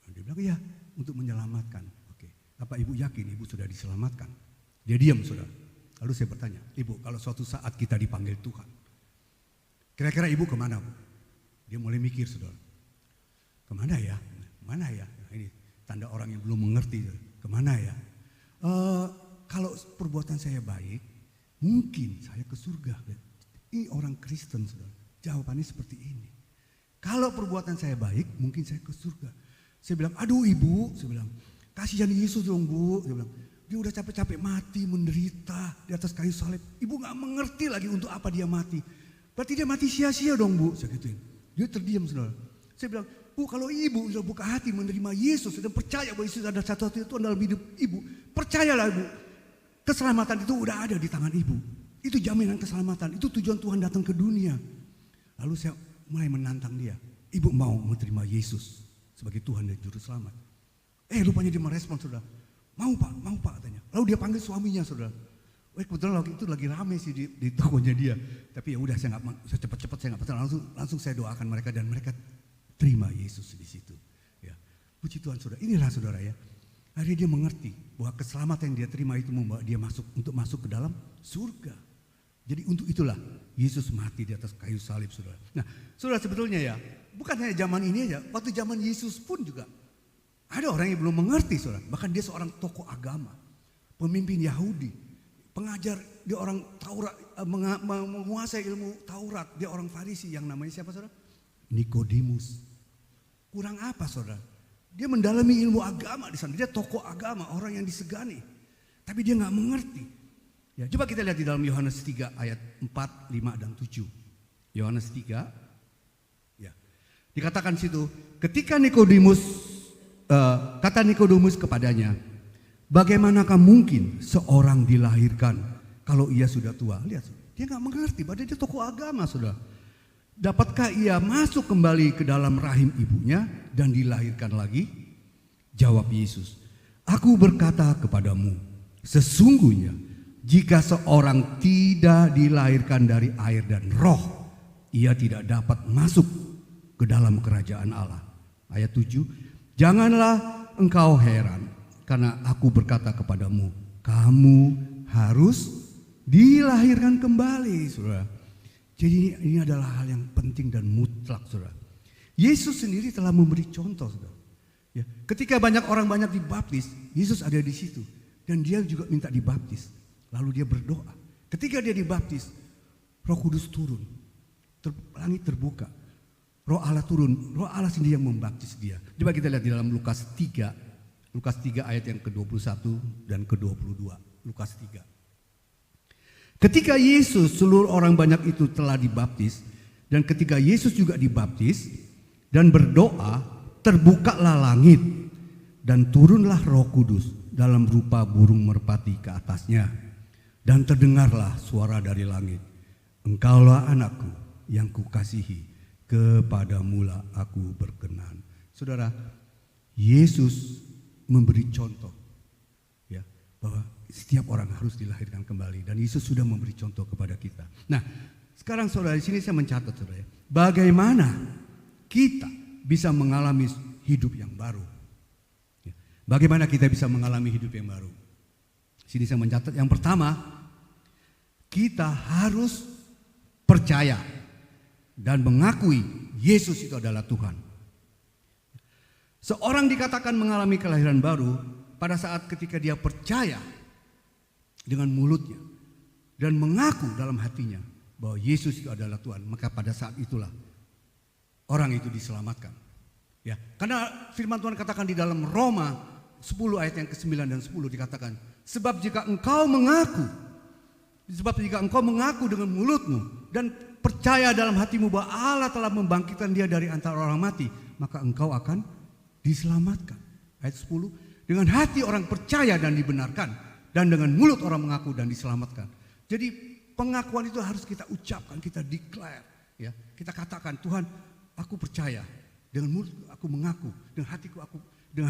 Dia bilang ya, untuk menyelamatkan. Oke. Apa ibu yakin ibu sudah diselamatkan? Dia diam, saudara. Lalu saya bertanya, ibu kalau suatu saat kita dipanggil Tuhan, kira-kira ibu kemana, Bu? Dia mulai mikir, saudara. Kemana ya? Mana ya? Nah, ini tanda orang yang belum mengerti. Kemana ya? Kalau perbuatan saya baik, mungkin saya ke surga. Ini orang Kristen, saudara. Jawabannya seperti ini. Kalau perbuatan saya baik, mungkin saya ke surga. Saya bilang, aduh ibu, saya bilang, kasihan Yesus dong Bu. Saya bilang, dia udah capek-capek mati, menderita di atas kayu salib. Ibu gak mengerti lagi untuk apa dia mati. Berarti dia mati sia-sia dong Bu. Saya gituin. Dia terdiam, saudara. Saya bilang, Bu kalau ibu sudah buka hati menerima Yesus dan percaya bahwa Yesus ada satu-satunya Tuhan dalam hidup ibu, percayalah Bu, keselamatan itu udah ada di tangan ibu. Itu jaminan keselamatan, itu tujuan Tuhan datang ke dunia. Lalu saya mulai menantang dia, ibu mau menerima Yesus sebagai Tuhan dan Juru Selamat? Rupanya dia merespon, saudara. Mau pak katanya. Lalu dia panggil suaminya, saudara. Kebetulan waktu itu lagi rame sih di tokonya dia. Tapi ya udah saya cepat-cepat saya nggak pesan, langsung saya doakan mereka dan mereka terima Yesus di situ. Ya, puji Tuhan, saudara. Inilah saudara ya. Akhirnya dia mengerti bahwa keselamatan yang dia terima itu membawa dia masuk ke dalam surga. Jadi untuk itulah Yesus mati di atas kayu salib, saudara. Nah, saudara sebetulnya ya, bukan hanya zaman ini aja, waktu zaman Yesus pun juga ada orang yang belum mengerti, saudara. Bahkan dia seorang tokoh agama, pemimpin Yahudi, pengajar, dia orang Taurat, menguasai ilmu Taurat, dia orang Farisi yang namanya siapa saudara? Nikodemus. Kurang apa saudara? Dia mendalami ilmu agama di sana, dia tokoh agama, orang yang disegani. Tapi dia nggak mengerti. Ya, coba kita lihat di dalam Yohanes 3 ayat 4, 5 dan 7. Yohanes 3. Ya. Dikatakan situ, ketika Nikodemus kata Nikodemus kepadanya, bagaimanakah mungkin seorang dilahirkan kalau ia sudah tua? Lihat, dia nggak mengerti, padahal dia tokoh agama, saudara. Dapatkah ia masuk kembali ke dalam rahim ibunya dan dilahirkan lagi? Jawab Yesus, aku berkata kepadamu, sesungguhnya jika seorang tidak dilahirkan dari air dan roh, ia tidak dapat masuk ke dalam kerajaan Allah. Ayat 7, janganlah engkau heran, karena aku berkata kepadamu, kamu harus dilahirkan kembali, saudara. Jadi ini adalah hal yang penting dan mutlak, saudara. Yesus sendiri telah memberi contoh, saudara. Ya, ketika banyak dibaptis, Yesus ada di situ dan dia juga minta dibaptis. Lalu dia berdoa. Ketika dia dibaptis, Roh Kudus turun, langit terbuka, Roh Allah turun, Roh Allah sendiri yang membaptis dia. Coba kita lihat di dalam Lukas 3 ayat yang ke-21 dan ke-22. Lukas 3. Ketika Yesus, seluruh orang banyak itu telah dibaptis, dan ketika Yesus juga dibaptis dan berdoa, terbukalah langit dan turunlah Roh Kudus dalam rupa burung merpati ke atasnya, dan terdengarlah suara dari langit, engkaulah anakku yang kukasihi, kepadamulah aku berkenan. Saudara, Yesus memberi contoh, ya, bahwa setiap orang harus dilahirkan kembali, dan Yesus sudah memberi contoh kepada kita. Nah, sekarang saudara, di sini saya mencatat, saudara, bagaimana kita bisa mengalami hidup yang baru. Ya, bagaimana kita bisa mengalami hidup yang baru? Di sini saya mencatat, yang pertama, kita harus percaya dan mengakui Yesus itu adalah Tuhan. Seorang dikatakan mengalami kelahiran baru pada saat ketika dia percaya dengan mulutnya dan mengaku dalam hatinya bahwa Yesus itu adalah Tuhan, maka pada saat itulah orang itu diselamatkan. Ya, karena firman Tuhan katakan di dalam Roma 10 ayat yang ke-9 dan 10 dikatakan, sebab jika engkau mengaku dengan mulutmu dan percaya dalam hatimu bahwa Allah telah membangkitkan dia dari antara orang mati, maka engkau akan diselamatkan. Ayat 10, dengan hati orang percaya dan dibenarkan, dan dengan mulut orang mengaku dan diselamatkan. Jadi pengakuan itu harus kita ucapkan, kita declare, ya. Kita katakan, Tuhan, aku percaya, dengan mulut aku mengaku, dengan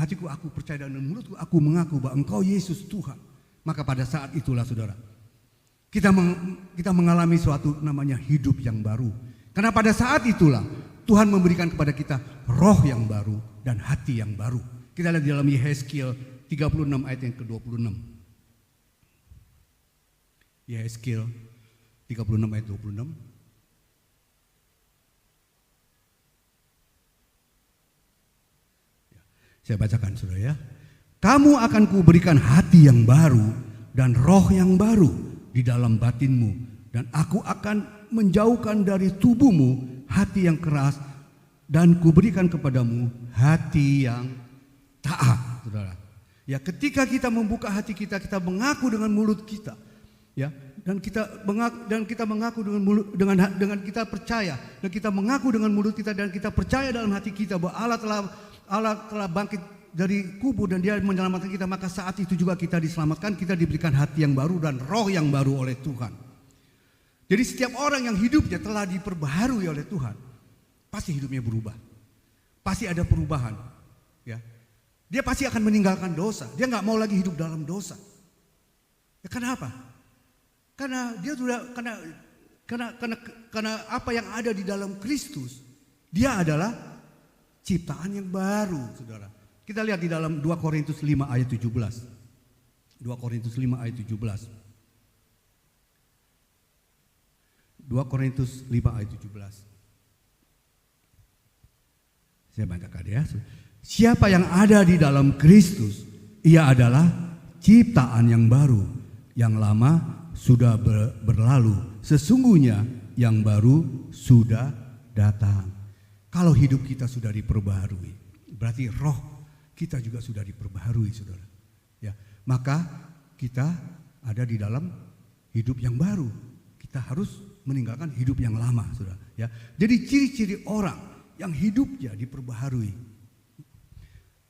hatiku aku percaya, dan dengan mulutku aku mengaku bahwa Engkau Yesus Tuhan. Maka pada saat itulah, saudara, kita mengalami suatu namanya hidup yang baru. Karena pada saat itulah Tuhan memberikan kepada kita roh yang baru dan hati yang baru. Kita lihat di dalam Yehezkiel 36 ayat yang ke-26. Yehezkiel 36 ayat 26. Saya bacakan, saudara, ya. Kamu akan kuberikan hati yang baru dan roh yang baru di dalam batinmu, dan aku akan menjauhkan dari tubuhmu hati yang keras, dan kuberikan kepadamu hati yang taat, saudara. Ya, ketika kita membuka hati kita, kita mengaku dengan mulut kita, ya, dan kita mengaku dengan mulut, dengan kita percaya, dan kita mengaku dengan mulut kita, dan kita percaya dalam hati kita bahwa Allah telah bangkit dari kubur dan dia menyelamatkan kita, maka saat itu juga kita diselamatkan, kita diberikan hati yang baru dan roh yang baru oleh Tuhan. Jadi setiap orang yang hidupnya telah diperbaharui oleh Tuhan, pasti hidupnya berubah. Pasti ada perubahan, ya. Dia pasti akan meninggalkan dosa. Dia nggak mau lagi hidup dalam dosa. Ya, kenapa? Karena dia sudah karena apa yang ada di dalam Kristus, dia adalah ciptaan yang baru, saudara. Kita lihat di dalam 2 Korintus 5 ayat 17. 2 Korintus 5 ayat 17. 2 Korintus 5 ayat 17. Saya bacakan, ya. Siapa yang ada di dalam Kristus, ia adalah ciptaan yang baru. Yang lama sudah berlalu, sesungguhnya yang baru sudah datang. Kalau hidup kita sudah diperbaharui, berarti roh kita juga sudah diperbaharui, saudara. Ya, maka kita ada di dalam hidup yang baru. Kita harus meninggalkan hidup yang lama, saudara. Ya, jadi ciri-ciri orang yang hidupnya diperbaharui,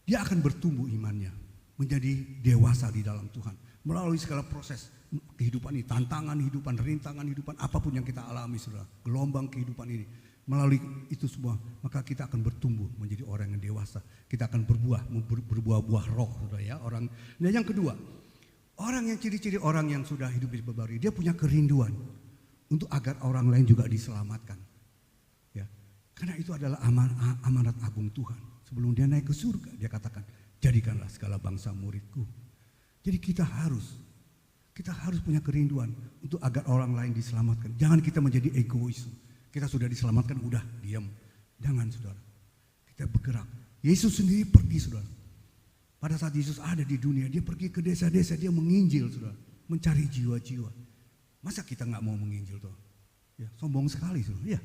dia akan bertumbuh imannya, menjadi dewasa di dalam Tuhan melalui segala proses kehidupan ini, tantangan hidupan, rintangan hidupan, apapun yang kita alami, saudara, gelombang kehidupan ini. Melalui itu semua, maka kita akan bertumbuh menjadi orang yang dewasa. Kita akan berbuah buah roh, saudara, ya. Nah, yang kedua, orang yang ciri-ciri orang yang sudah hidup diperbarui, dia punya kerinduan untuk agar orang lain juga diselamatkan. Ya, karena itu adalah amanat agung Tuhan. Sebelum dia naik ke surga, dia katakan, jadikanlah segala bangsa muridku. Jadi kita harus punya kerinduan untuk agar orang lain diselamatkan. Jangan kita menjadi egois. Kita sudah diselamatkan, udah diam. Jangan, saudara. Kita bergerak. Yesus sendiri pergi, saudara. Pada saat Yesus ada di dunia, dia pergi ke desa-desa, dia menginjil, saudara, mencari jiwa-jiwa. Masa kita nggak mau menginjil, tuh? Ya, sombong sekali, saudara. Ya,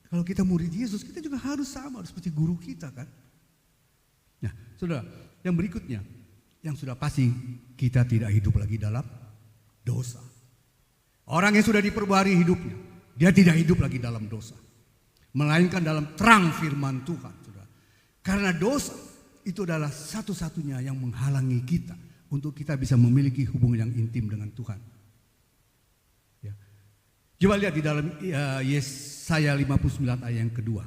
kalau kita murid Yesus, kita juga harus sama, harus seperti guru kita, kan? Nah, saudara, yang berikutnya, yang sudah pasti kita tidak hidup lagi dalam dosa. Orang yang sudah diperbaharui hidupnya, dia tidak hidup lagi dalam dosa, melainkan dalam terang firman Tuhan, saudara. Karena dosa itu adalah satu-satunya yang menghalangi kita untuk kita bisa memiliki hubungan yang intim dengan Tuhan. Ya. Coba lihat di dalam Yesaya 59 ayat yang kedua.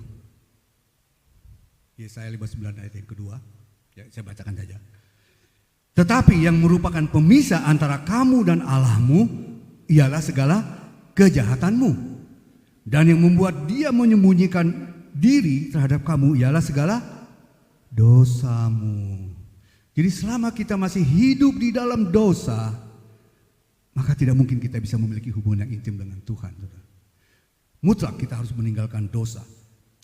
Yesaya 59 ayat yang kedua. Ya, saya bacakan saja. Tetapi yang merupakan pemisah antara kamu dan Allahmu ialah segala kejahatanmu. Dan yang membuat dia menyembunyikan diri terhadap kamu ialah segala dosamu. Jadi selama kita masih hidup di dalam dosa, maka tidak mungkin kita bisa memiliki hubungan yang intim dengan Tuhan. Mutlak kita harus meninggalkan dosa.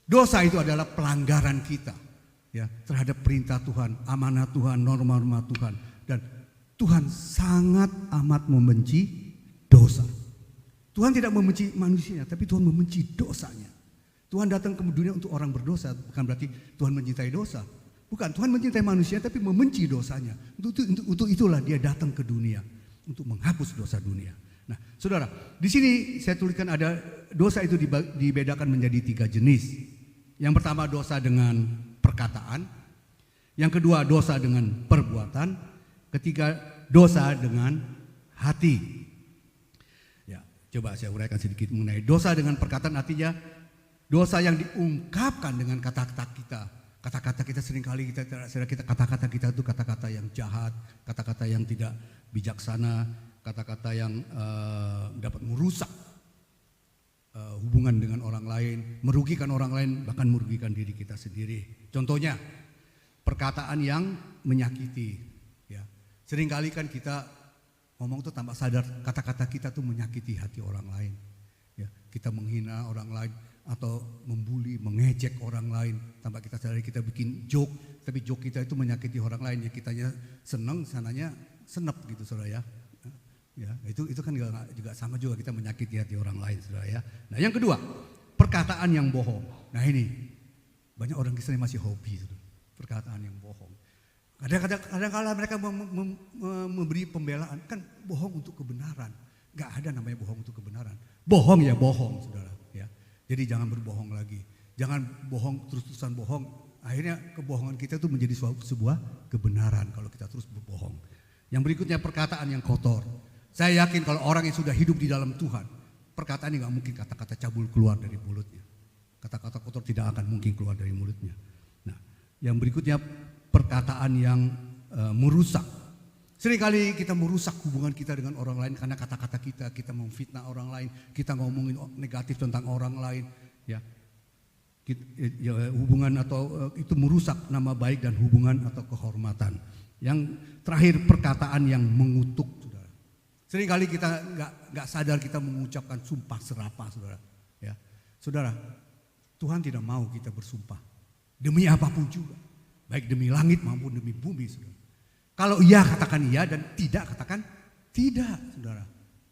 Dosa itu adalah pelanggaran kita, ya, terhadap perintah Tuhan, amanat Tuhan, norma-norma Tuhan. Dan Tuhan sangat amat membenci dosa. Tuhan tidak membenci manusia, tapi Tuhan membenci dosanya. Tuhan datang ke dunia untuk orang berdosa, bukan berarti Tuhan mencintai dosa. Bukan, Tuhan mencintai manusia tapi membenci dosanya. Untuk itulah dia datang ke dunia, untuk menghapus dosa dunia. Nah, saudara, di sini saya tuliskan ada dosa itu dibedakan menjadi 3 jenis. Yang pertama dosa dengan perkataan, yang kedua dosa dengan perbuatan, ketiga dosa dengan hati. Coba saya uraikan sedikit mengenai dosa dengan perkataan, artinya dosa yang diungkapkan dengan kata-kata kita. Kata-kata kita seringkali kata-kata kita itu kata-kata yang jahat, kata-kata yang tidak bijaksana, kata-kata yang dapat merusak hubungan dengan orang lain, merugikan orang lain, bahkan merugikan diri kita sendiri. Contohnya perkataan yang menyakiti. Ya, seringkali kan kita ngomong tuh tanpa sadar kata-kata kita tuh menyakiti hati orang lain. Ya, kita menghina orang lain atau membuli, mengejek orang lain tanpa kita sadari, kita bikin joke, tapi joke kita itu menyakiti orang lain. Ya, kitanya seneng, sananya senep gitu, saudara, ya. Ya, itu kan juga sama juga kita menyakiti hati orang lain, saudara, ya. Nah, yang kedua, perkataan yang bohong. Nah, ini banyak orang Kristen masih hobi, saudara, perkataan yang bohong. Kadang-kadang mereka memberi pembelaan, kan bohong untuk kebenaran. Gak ada namanya bohong untuk kebenaran. Bohong ya bohong, saudara. Ya. Jadi jangan berbohong lagi. Jangan bohong terus-terusan bohong. Akhirnya kebohongan kita itu menjadi sebuah kebenaran kalau kita terus berbohong. Yang berikutnya perkataan yang kotor. Saya yakin kalau orang yang sudah hidup di dalam Tuhan, perkataan ini gak mungkin kata-kata cabul keluar dari mulutnya. Kata-kata kotor tidak akan mungkin keluar dari mulutnya. Nah, yang berikutnya perkataan yang merusak. Seringkali kita merusak hubungan kita dengan orang lain karena kata-kata kita memfitnah orang lain, kita ngomongin negatif tentang orang lain, ya. Hubungan atau itu merusak nama baik dan hubungan atau kehormatan. Yang terakhir perkataan yang mengutuk, saudara. Seringkali kita nggak sadar kita mengucapkan sumpah serapah, saudara. Ya, saudara, Tuhan tidak mau kita bersumpah demi apapun juga. Baik demi langit maupun demi bumi, saudara. Kalau iya katakan iya dan tidak katakan tidak, saudara.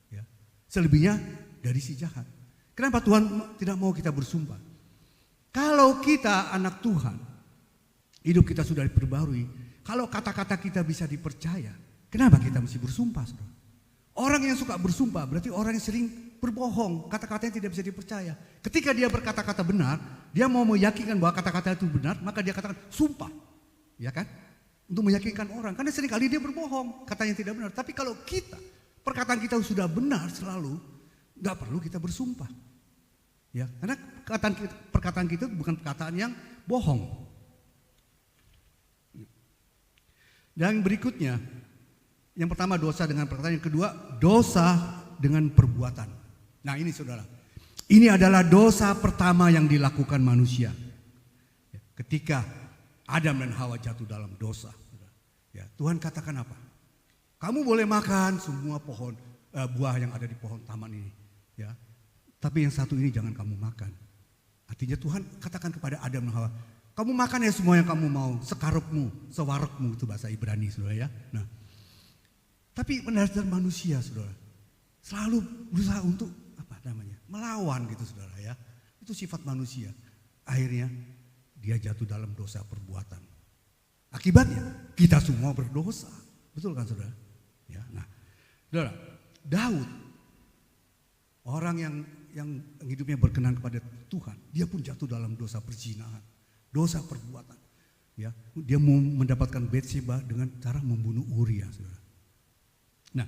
Ya. selebihnya dari si jahat. Kenapa Tuhan tidak mau kita bersumpah? Kalau kita anak Tuhan, hidup kita sudah diperbarui, kalau kata-kata kita bisa dipercaya, kenapa kita mesti bersumpah? Saudara? Orang yang suka bersumpah berarti orang yang sering berbohong, kata-katanya tidak bisa dipercaya. Ketika dia berkata-kata benar, dia mau meyakinkan bahwa kata-kata itu benar, maka dia katakan sumpah. Ya kan? Untuk meyakinkan orang, karena seringkali dia berbohong, katanya tidak benar. Tapi kalau kita, perkataan kita sudah benar selalu, nggak perlu kita bersumpah. Ya, karena perkataan kita bukan perkataan yang bohong. Dan berikutnya, yang pertama dosa dengan perkataan, yang kedua dosa dengan perbuatan. Nah ini saudara, ini adalah dosa pertama yang dilakukan manusia. Ketika Adam dan Hawa jatuh dalam dosa. Ya, Tuhan katakan apa? Kamu boleh makan semua pohon buah yang ada di pohon taman ini. Ya, tapi yang satu ini jangan kamu makan. Artinya Tuhan katakan kepada Adam dan Hawa, kamu makan ya semua yang kamu mau, sekarupmu, sewarekmu, itu bahasa Ibrani saudara ya. Nah, tapi dasar manusia saudara selalu berusaha untuk melawan gitu saudara ya. Itu sifat manusia. Akhirnya dia jatuh dalam dosa perbuatan. Akibatnya kita semua berdosa. Betul kan saudara? Ya, nah, saudara, Daud orang yang hidupnya berkenan kepada Tuhan, dia pun jatuh dalam dosa perzinahan, dosa perbuatan. Ya, dia mau mendapatkan Bathsheba dengan cara membunuh Uria, saudara. Nah,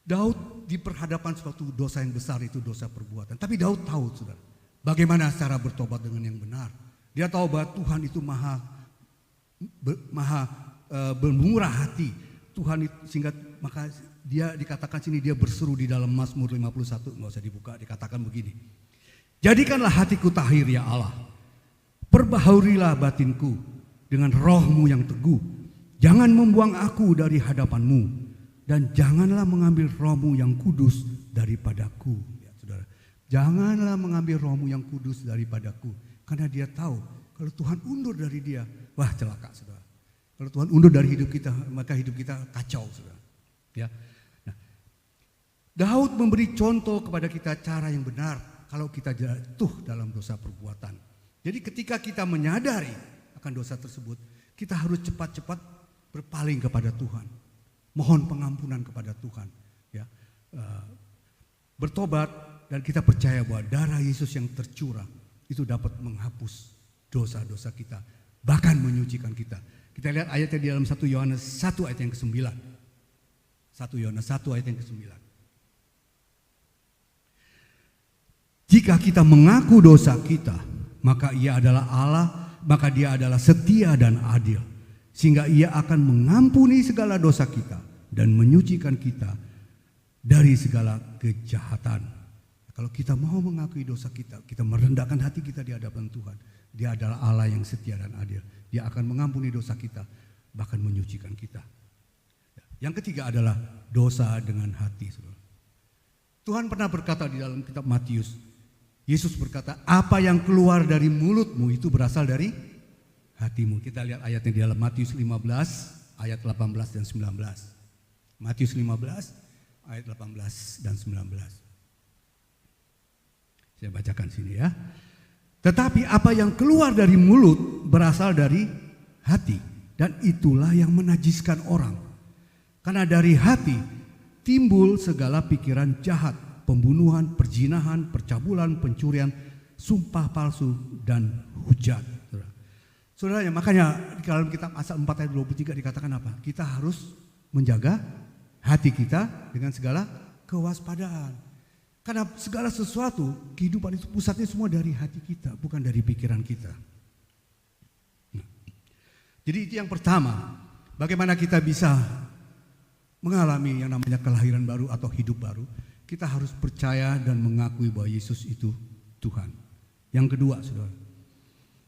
Daud diperhadapkan suatu dosa yang besar, itu dosa perbuatan. Tapi Daud tahu, saudara, bagaimana cara bertobat dengan yang benar. Dia tahu bahwa Tuhan itu maha bermurah hati. Tuhan itu, sehingga maka dia dikatakan sini, dia berseru di dalam Mazmur 51, nggak usah dibuka, dikatakan begini. Jadikanlah hatiku tahir ya Allah, perbaharunilah batinku dengan rohmu yang teguh. Jangan membuang aku dari hadapanmu, dan janganlah mengambil rohmu yang kudus daripadaku. Ya, saudara, janganlah mengambil rohmu yang kudus daripadaku, karena dia tahu kalau Tuhan undur dari dia, wah celaka saudara. Kalau Tuhan undur dari hidup kita, maka hidup kita kacau saudara. Ya. Nah, Daud memberi contoh kepada kita cara yang benar kalau kita jatuh dalam dosa perbuatan. Jadi ketika kita menyadari akan dosa tersebut, kita harus cepat-cepat berpaling kepada Tuhan. Mohon pengampunan kepada Tuhan. Ya. Bertobat, dan kita percaya bahwa darah Yesus yang tercurah itu dapat menghapus dosa-dosa kita, bahkan menyucikan kita. Kita lihat ayatnya di dalam 1 Yohanes 1 ayat yang ke-9. 1 Yohanes 1 ayat yang ke-9. Jika kita mengaku dosa kita, maka Ia adalah Allah, maka Dia adalah setia dan adil, sehingga Ia akan mengampuni segala dosa kita dan menyucikan kita dari segala kejahatan. Kalau kita mau mengakui dosa kita, kita merendahkan hati kita di hadapan Tuhan, Dia adalah Allah yang setia dan adil. Dia akan mengampuni dosa kita, bahkan menyucikan kita. Yang ketiga adalah dosa dengan hati. Tuhan pernah berkata di dalam kitab Matius, Yesus berkata, apa yang keluar dari mulutmu itu berasal dari hatimu. Kita lihat ayatnya di dalam Matius 15 ayat 18 dan 19. Matius 15 ayat 18 dan 19. Saya bacakan sini ya. Tetapi apa yang keluar dari mulut berasal dari hati, dan itulah yang menajiskan orang. Karena dari hati timbul segala pikiran jahat, pembunuhan, perzinahan, percabulan, pencurian, sumpah palsu, dan hujat. Saudara, makanya di dalam kitab Amsal 4 ayat 23 dikatakan apa? Kita harus menjaga hati kita dengan segala kewaspadaan. Karena segala sesuatu, kehidupan itu pusatnya semua dari hati kita, bukan dari pikiran kita. Nah, jadi itu yang pertama, bagaimana kita bisa mengalami yang namanya kelahiran baru atau hidup baru. Kita harus percaya dan mengakui bahwa Yesus itu Tuhan. Yang kedua, saudara,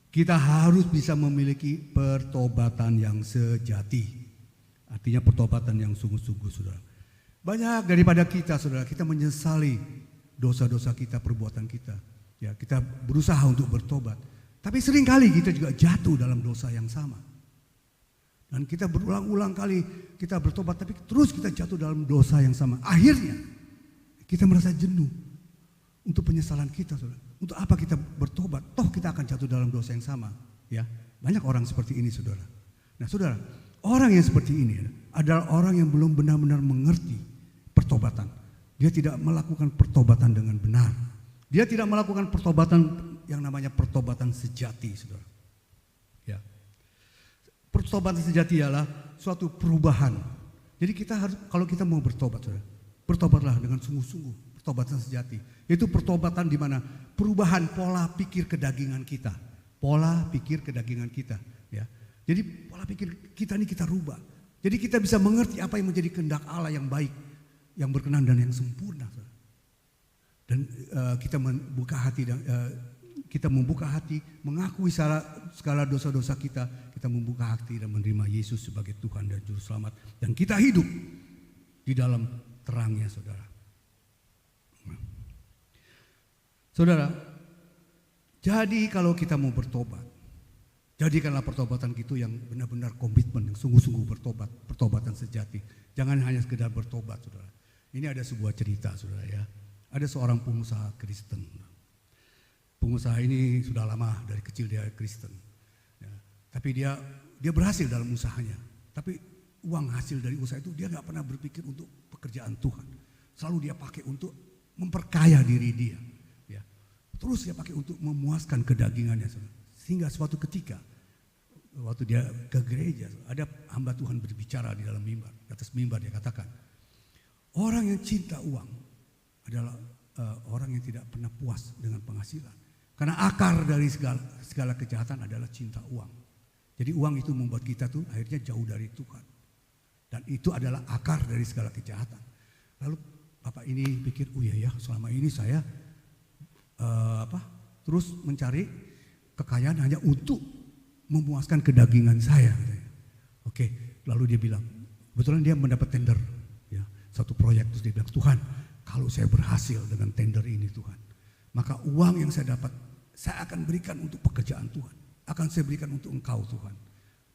kita harus bisa memiliki pertobatan yang sejati. Artinya pertobatan yang sungguh-sungguh, saudara. Banyak daripada kita, saudara, kita menyesali dosa-dosa kita, perbuatan kita. Ya, kita berusaha untuk bertobat. Tapi seringkali kita juga jatuh dalam dosa yang sama. Dan kita berulang-ulang kali kita bertobat, tapi terus kita jatuh dalam dosa yang sama. Akhirnya Kita merasa jenuh untuk penyesalan kita, saudara. Untuk apa kita bertobat? Toh kita akan jatuh dalam dosa yang sama. Ya, banyak orang seperti ini, saudara. Nah, saudara, orang yang seperti ini adalah orang yang belum benar-benar mengerti pertobatan. Dia tidak melakukan pertobatan dengan benar. Dia tidak melakukan pertobatan yang namanya pertobatan sejati, saudara. Ya. Pertobatan sejati ialah suatu perubahan. Jadi kita harus, kalau kita mau bertobat, saudara, bertobatlah dengan sungguh-sungguh. Pertobatan sejati, yaitu pertobatan di mana perubahan pola pikir kedagingan kita, pola pikir kedagingan kita. Ya. Jadi pola pikir kita ini kita rubah. Jadi kita bisa mengerti apa yang menjadi kehendak Allah yang baik, yang berkenan dan yang sempurna. Dan kita membuka hati dan kita membuka hati, mengakui segala dosa-dosa kita membuka hati dan menerima Yesus sebagai Tuhan dan Juru Selamat. Dan kita hidup di dalam terangnya, saudara. Saudara, jadi kalau kita mau bertobat, jadikanlah pertobatan itu yang benar-benar komitmen, yang sungguh-sungguh bertobat, pertobatan sejati. Jangan hanya sekedar bertobat, saudara. Ini ada sebuah cerita, saudara, ya. Ada seorang pengusaha Kristen. Pengusaha ini sudah lama, dari kecil dia Kristen. Ya. Tapi dia berhasil dalam usahanya. Tapi uang hasil dari usaha itu dia nggak pernah berpikir untuk pekerjaan Tuhan. Selalu dia pakai untuk memperkaya diri dia. Ya. Terus dia pakai untuk memuaskan kedagingannya. Saudara. Sehingga suatu ketika, waktu dia ke gereja, ada hamba Tuhan berbicara di dalam mimbar. Di atas mimbar dia katakan, orang yang cinta uang adalah orang yang tidak pernah puas dengan penghasilan. Karena akar dari segala kejahatan adalah cinta uang. Jadi uang itu membuat kita tuh akhirnya jauh dari Tuhan. Dan itu adalah akar dari segala kejahatan. Lalu Bapak ini pikir, oh iya ya, selama ini saya terus mencari kekayaan hanya untuk memuaskan kedagingan saya. Oke, lalu dia bilang, kebetulan dia mendapat tender, ya, satu proyek. Terus dia bilang, Tuhan, kalau saya berhasil dengan tender ini, Tuhan, maka uang yang saya dapat, saya akan berikan untuk pekerjaan Tuhan. Akan saya berikan untuk Engkau, Tuhan.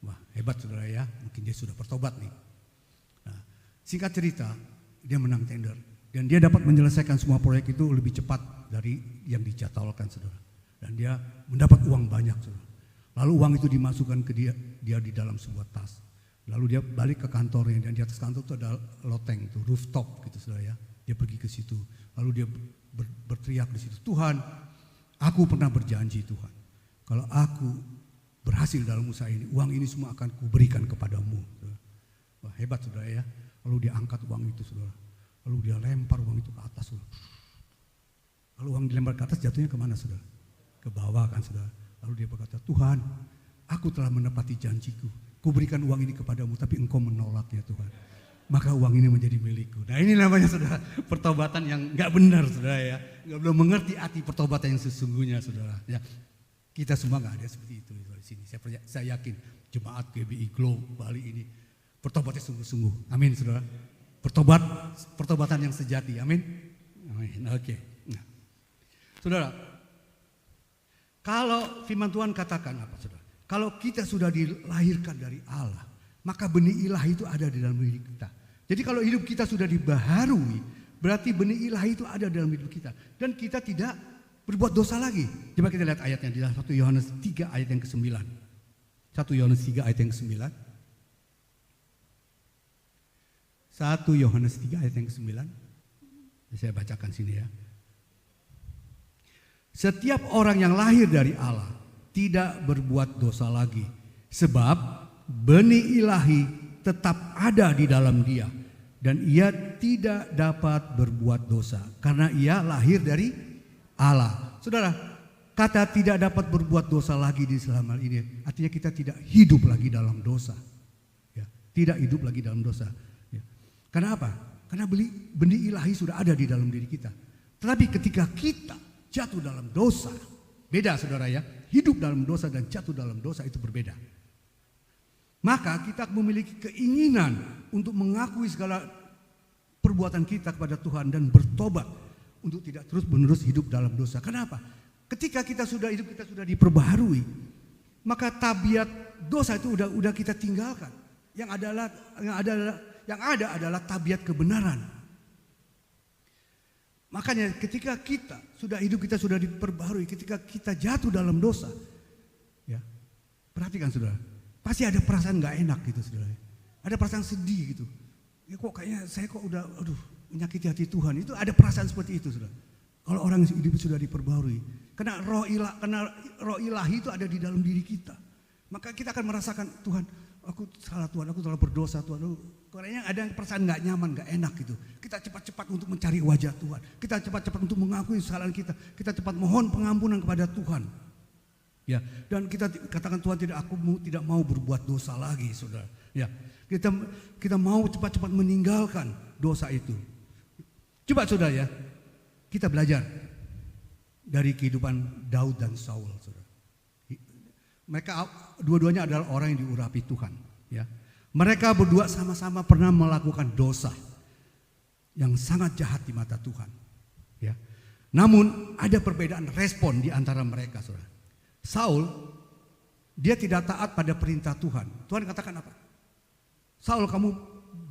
Wah, hebat, saudara, ya. Mungkin dia sudah bertobat nih. Nah, singkat cerita, dia menang tender. Dan dia dapat menyelesaikan semua proyek itu lebih cepat dari yang dijadwalkan, saudara. Dan dia mendapat uang banyak, saudara. Lalu uang itu dimasukkan ke dia di dalam sebuah tas. Lalu dia balik ke kantornya, dan di atas kantor itu ada loteng, itu rooftop gitu, saudara, ya. Dia pergi ke situ, lalu dia berteriak di situ, Tuhan, aku pernah berjanji, Tuhan, kalau aku berhasil dalam usaha ini, uang ini semua akan kuberikan kepadamu. Wah, hebat, saudara, ya. Lalu dia angkat uang itu, saudara. Lalu dia lempar uang itu ke atas, saudara. Lalu uang dilempar ke atas, jatuhnya kemana, saudara? Ke bawah, kan, saudara. Lalu dia berkata, Tuhan, aku telah menepati janjiku. Kuberikan uang ini kepadamu, tapi engkau menolaknya, Tuhan. Maka uang ini menjadi milikku. Nah, ini namanya, saudara, pertobatan yang nggak benar, saudara, ya. Nggak belum mengerti arti pertobatan yang sesungguhnya, saudara. Ya, kita semua nggak ada seperti itu di sini. Saya yakin jemaat GBI Glow Bali ini pertobatnya sungguh-sungguh. Amin, saudara. Pertobatan yang sejati. Amin. Amin. Oke. Nah, saudara, kalau firman Tuhan katakan apa, saudara? Kalau kita sudah dilahirkan dari Allah, maka benih ilahi itu ada di dalam diri kita. Jadi kalau hidup kita sudah dibaharui, berarti benih ilahi itu ada dalam hidup kita. Dan kita tidak berbuat dosa lagi. Coba kita lihat ayatnya di dalam 1 Yohanes 3 ayat yang ke-9. 1 Yohanes 3 ayat yang ke-9. 1 Yohanes 3 ayat yang ke-9. Saya bacakan sini, ya. Setiap orang yang lahir dari Allah tidak berbuat dosa lagi, sebab benih ilahi tetap ada di dalam dia, dan ia tidak dapat berbuat dosa karena ia lahir dari Allah. Saudara, kata tidak dapat berbuat dosa lagi di selama ini artinya kita tidak hidup lagi dalam dosa, ya, tidak hidup lagi dalam dosa, ya. Karena apa? Karena benih ilahi sudah ada di dalam diri kita. Tetapi ketika kita jatuh dalam dosa, beda, saudara, ya. Hidup dalam dosa dan jatuh dalam dosa itu berbeda. Maka kita memiliki keinginan untuk mengakui segala perbuatan kita kepada Tuhan dan bertobat untuk tidak terus-menerus hidup dalam dosa. Kenapa? Ketika kita sudah hidup, kita sudah diperbaharui, maka tabiat dosa itu udah kita tinggalkan. Yang ada adalah tabiat kebenaran. Makanya ketika hidup kita sudah diperbarui, ketika kita jatuh dalam dosa, ya, perhatikan saudara, pasti ada perasaan nggak enak gitu saudara. Ada perasaan sedih gitu. Ya kok kayaknya saya kok udah, menyakiti hati Tuhan. Itu ada perasaan seperti itu saudara. Kalau orang hidup sudah diperbarui, karena roh ilahi itu ada di dalam diri kita. Maka kita akan merasakan, Tuhan, aku salah Tuhan, aku telah berdosa Tuhan. Kayaknya ada perasaan nggak nyaman, nggak enak gitu. Kita cepat-cepat untuk mencari wajah Tuhan. Kita cepat-cepat untuk mengakui kesalahan kita. Kita cepat mohon pengampunan kepada Tuhan. Ya, dan kita katakan Tuhan tidak mau berbuat dosa lagi, saudara. Ya, kita mau cepat-cepat meninggalkan dosa itu. Coba saudara ya, kita belajar dari kehidupan Daud dan Saul, saudara. Mereka dua-duanya adalah orang yang diurapi Tuhan. Ya, mereka berdua sama-sama pernah melakukan dosa yang sangat jahat di mata Tuhan. Ya, namun ada perbedaan respon di antara mereka, saudara. Saul, dia tidak taat pada perintah Tuhan. Tuhan katakan apa? Saul, kamu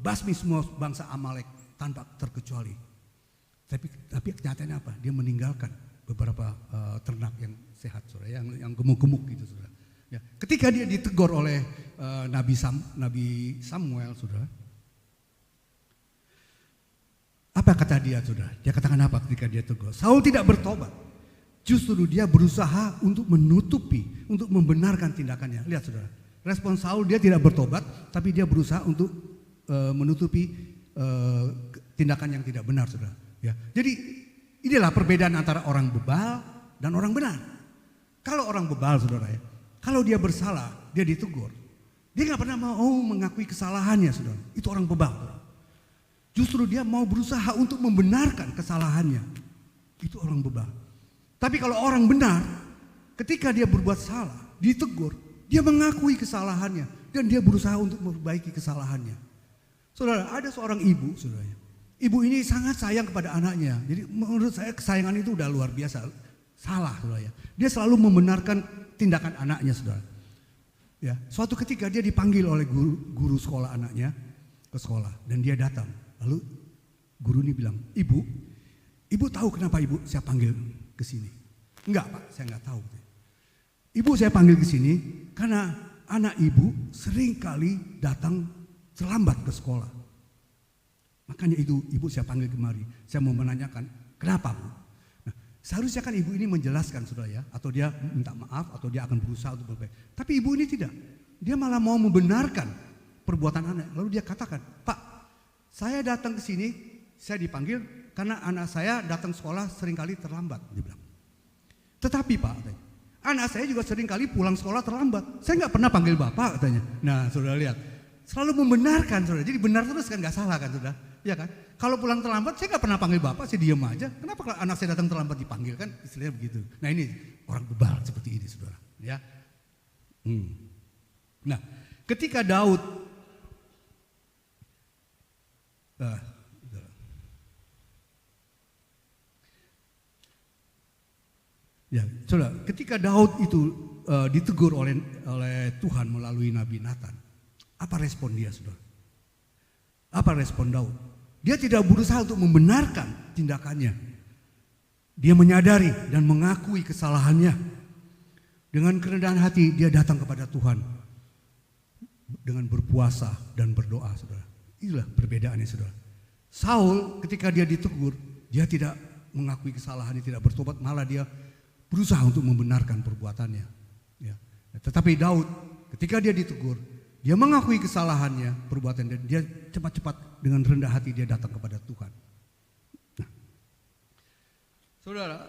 basmi semua bangsa Amalek tanpa terkecuali. Tapi kenyataannya apa? Dia meninggalkan beberapa ternak yang sehat, saudara, yang gemuk-gemuk gitu, saudara. Ya, ketika dia ditegur oleh Nabi Samuel, saudara, apa kata dia, saudara? Dia katakan apa ketika dia tegur? Saul tidak bertobat. Justru dia berusaha untuk menutupi, untuk membenarkan tindakannya. Lihat saudara, respon Saul, dia tidak bertobat, tapi dia berusaha untuk menutupi tindakan yang tidak benar, saudara. Ya, jadi inilah perbedaan antara orang bebal dan orang benar. Kalau orang bebal, saudara ya, kalau dia bersalah, dia ditegur. Dia nggak pernah mau mengakui kesalahannya, saudara. Itu orang bebal. Justru dia mau berusaha untuk membenarkan kesalahannya. Itu orang bebal. Tapi kalau orang benar, ketika dia berbuat salah, ditegur, dia mengakui kesalahannya dan dia berusaha untuk memperbaiki kesalahannya. Saudara, ada seorang ibu, saudara. Ibu ini sangat sayang kepada anaknya. Jadi menurut saya kesayangan itu udah luar biasa. Salah, saudara. Dia selalu membenarkan tindakan anaknya, saudara. Ya, suatu ketika dia dipanggil oleh guru sekolah anaknya ke sekolah dan dia datang. Lalu guru ini bilang, ibu tahu kenapa ibu saya panggil ke sini? Enggak Pak, saya enggak tahu. Ibu saya panggil ke sini karena anak ibu sering kali datang terlambat ke sekolah. Makanya itu ibu saya panggil kemari. Saya mau menanyakan, kenapa Bu? Nah, seharusnya kan ibu ini menjelaskan, saudara ya, atau dia minta maaf, atau dia akan berusaha untuk berbaik. Tapi ibu ini tidak. Dia malah mau membenarkan perbuatan anak. Lalu dia katakan, Pak, saya datang ke sini, saya dipanggil karena anak saya datang sekolah seringkali terlambat, dia bilang. Tetapi Pak, anak saya juga seringkali pulang sekolah terlambat. Saya nggak pernah panggil Bapak, katanya. Nah, saudara lihat, selalu membenarkan, saudara. Jadi benar terus kan, nggak salah kan, saudara? Ya kan? Kalau pulang terlambat, saya nggak pernah panggil Bapak, saya diam aja. Kenapa kalau anak saya datang terlambat dipanggil, kan? Istilahnya begitu. Nah, ini orang bebal seperti ini, saudara. Ya. Nah, ketika Daud ya, saudara, ketika Daud itu ditegur oleh Tuhan melalui Nabi Nathan, apa respon dia, saudara? Apa respon Daud? Dia tidak berusaha untuk membenarkan tindakannya. Dia menyadari dan mengakui kesalahannya. Dengan kerendahan hati dia datang kepada Tuhan dengan berpuasa dan berdoa, saudara. Inilah perbedaannya, saudara. Saul ketika dia ditegur, dia tidak mengakui kesalahannya, tidak bertobat, malah dia berusaha untuk membenarkan perbuatannya. Ya. Tetapi Daud ketika dia ditegur, dia mengakui kesalahannya, perbuatan, dan dia cepat-cepat dengan rendah hati dia datang kepada Tuhan. Nah, saudara,